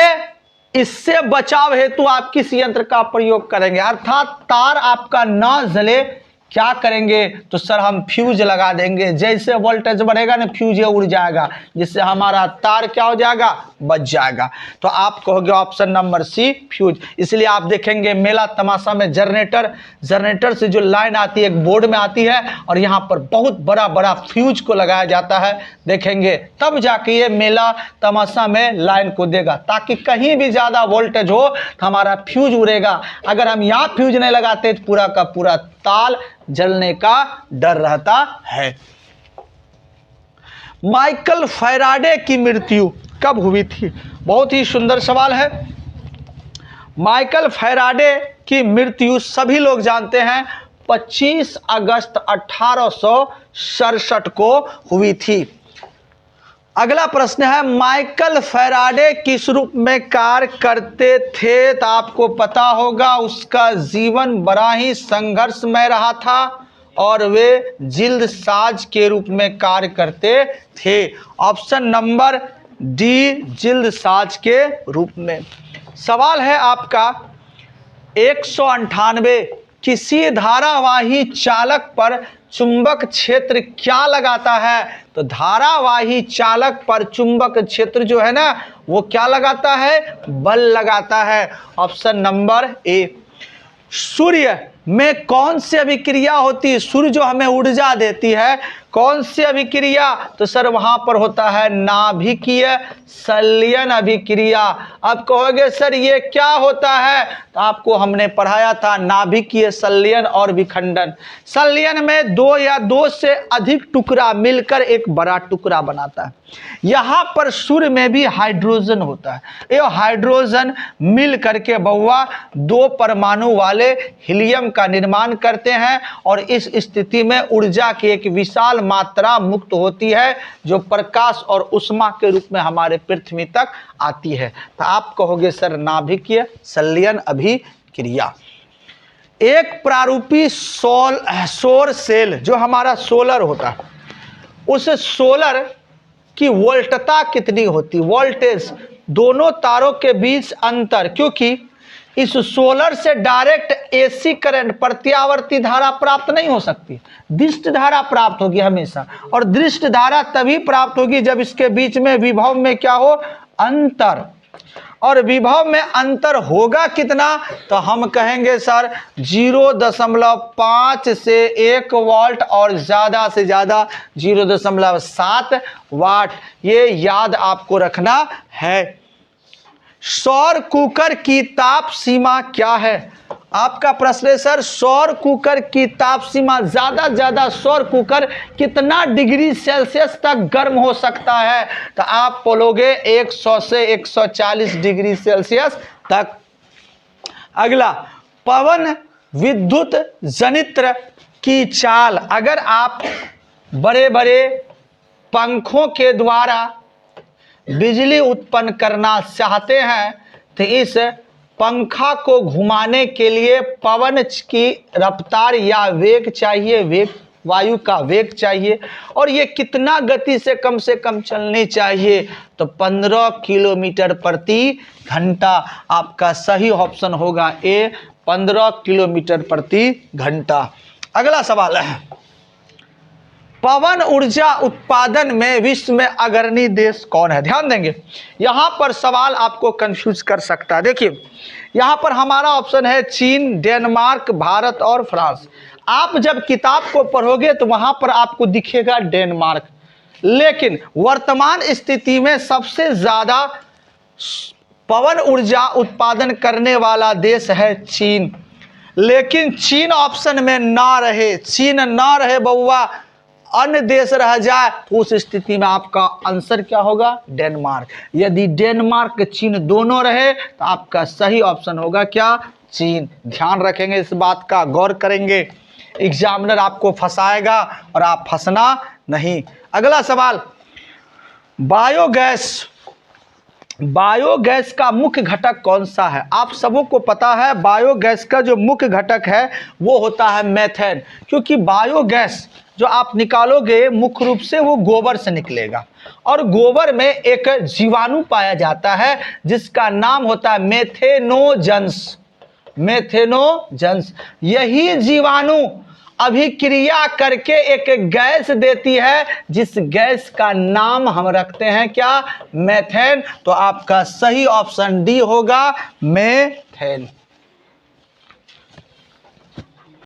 इससे बचाव हेतु आप किस यंत्र का प्रयोग करेंगे? अर्थात तार आपका ना जले, क्या करेंगे? तो सर हम फ्यूज लगा देंगे। जैसे वोल्टेज बढ़ेगा ना फ्यूज उड़ जाएगा, जिससे हमारा तार क्या हो जाएगा? बच जाएगा। तो आप कहोगे ऑप्शन नंबर सी, फ्यूज। इसलिए आप देखेंगे मेला तमाशा में जनरेटर से जो लाइन आती है एक बोर्ड में आती है, और यहाँ पर बहुत बड़ा बड़ा फ्यूज को लगाया जाता है। देखेंगे तब जाके ये मेला तमाशा में लाइन को देगा, ताकि कहीं भी ज्यादा वोल्टेज हो तो हमारा फ्यूज उड़ेगा। अगर हम यहाँ फ्यूज नहीं लगाते तो पूरा का पूरा ताल जलने का डर रहता है। माइकल फैराडे की मृत्यु कब हुई थी? बहुत ही सुंदर सवाल है। माइकल फैराडे की मृत्यु सभी लोग जानते हैं 25 अगस्त 1867 को हुई थी। अगला प्रश्न है, माइकल फैराडे किस रूप में कार्य करते थे? तो आपको पता होगा उसका जीवन बड़ा ही संघर्षमय रहा था और वे जिल्द साज के रूप में कार्य करते थे। ऑप्शन नंबर डी, जिल्द साज के रूप में। सवाल है आपका 198, किसी धारावाही चालक पर चुंबक क्षेत्र क्या लगाता है? तो धारावाही चालक पर चुंबक क्षेत्र जो है ना वो क्या लगाता है? बल लगाता है। Option number A. सूर्य में कौन सी अभिक्रिया होती है? सूर्य जो हमें ऊर्जा देती है, कौन सी अभिक्रिया? तो सर वहां पर होता है नाभिकीय संलयन अभिक्रिया। अब कहोगे सर ये क्या होता है? तो आपको हमने पढ़ाया था नाभिकीय संलयन और विखंडन। संलयन में दो या दो से अधिक टुकड़ा मिलकर एक बड़ा टुकड़ा बनाता है। यहां पर सूर्य में भी हाइड्रोजन होता है। ये हाइड्रोजन मिल करके बउआ दो परमाणु वाले हीलियम का निर्माण करते हैं और इस स्थिति में ऊर्जा की एक विशाल मात्रा मुक्त होती है जो प्रकाश और उष्मा के रूप में हमारे पृथ्वी तक आती है। तो आप कहोगे सर नाभिकीय संलयन अभिक्रिया। एक प्रारूपी सौर सेल जो हमारा सोलर होता है, उस सोलर की वोल्टता कितनी होती? वोल्टेज, दोनों तारों के बीच अंतर, क्योंकि इस सोलर से डायरेक्ट एसी करंट प्रत्यावर्ती धारा प्राप्त नहीं हो सकती, दृष्ट धारा प्राप्त होगी हमेशा। और दृष्ट धारा तभी प्राप्त होगी जब इसके बीच में विभव में क्या हो? अंतर। और विभव में अंतर होगा कितना? तो हम कहेंगे सर 0.5 से 1 वोल्ट और ज्यादा से ज्यादा 0.7 वाट। ये याद आपको रखना है। सौर कुकर की ताप सीमा क्या है? आपका प्रश्न है सर सौर कुकर की ताप सीमा, ज्यादा सौर कुकर कितना डिग्री सेल्सियस तक गर्म हो सकता है? तो आप बोलोगे 100 से 140 डिग्री सेल्सियस तक। अगला, पवन विद्युत जनित्र की चाल, अगर आप बड़े बड़े पंखों के द्वारा बिजली उत्पन्न करना चाहते हैं तो इस पंखा को घुमाने के लिए पवन की रफ्तार या वेग चाहिए, वेग, वायु का वेग चाहिए। और ये कितना गति से कम चलनी चाहिए? तो 15 किलोमीटर प्रति घंटा। आपका सही ऑप्शन होगा ए, 15 किलोमीटर प्रति घंटा। अगला सवाल है, पवन ऊर्जा उत्पादन में विश्व में अग्रणी देश कौन है? ध्यान देंगे, यहां पर सवाल आपको कंफ्यूज कर सकता है। देखिए यहां पर हमारा ऑप्शन है चीन, डेनमार्क, भारत और फ्रांस। आप जब किताब को पढ़ोगे तो वहां पर आपको दिखेगा डेनमार्क, लेकिन वर्तमान स्थिति में सबसे ज्यादा पवन ऊर्जा उत्पादन करने वाला देश है चीन। लेकिन चीन ऑप्शन में ना रहे, चीन ना रहे बउआ, अन्य देश रह जाए तो उस स्थिति में आपका आंसर क्या होगा? डेनमार्क। यदि डेनमार्क चीन दोनों रहे तो आपका सही ऑप्शन होगा क्या? चीन। ध्यान रखेंगे, इस बात का गौर करेंगे, एग्जामिनर आपको फंसाएगा और आप फंसना नहीं। अगला सवाल, बायोगैस, बायोगैस का मुख्य घटक कौन सा है? आप सबों को पता है बायोगैस का जो मुख्य घटक है वो होता है मेथेन, क्योंकि बायोगैस जो आप निकालोगे मुख्य रूप से वो गोबर से निकलेगा और गोबर में एक जीवाणु पाया जाता है जिसका नाम होता है मेथेनोजन्स। मेथेनोजन्स, यही जीवाणु अभिक्रिया करके एक गैस देती है जिस गैस का नाम हम रखते हैं क्या? मेथेन। तो आपका सही ऑप्शन डी होगा, मेथेन।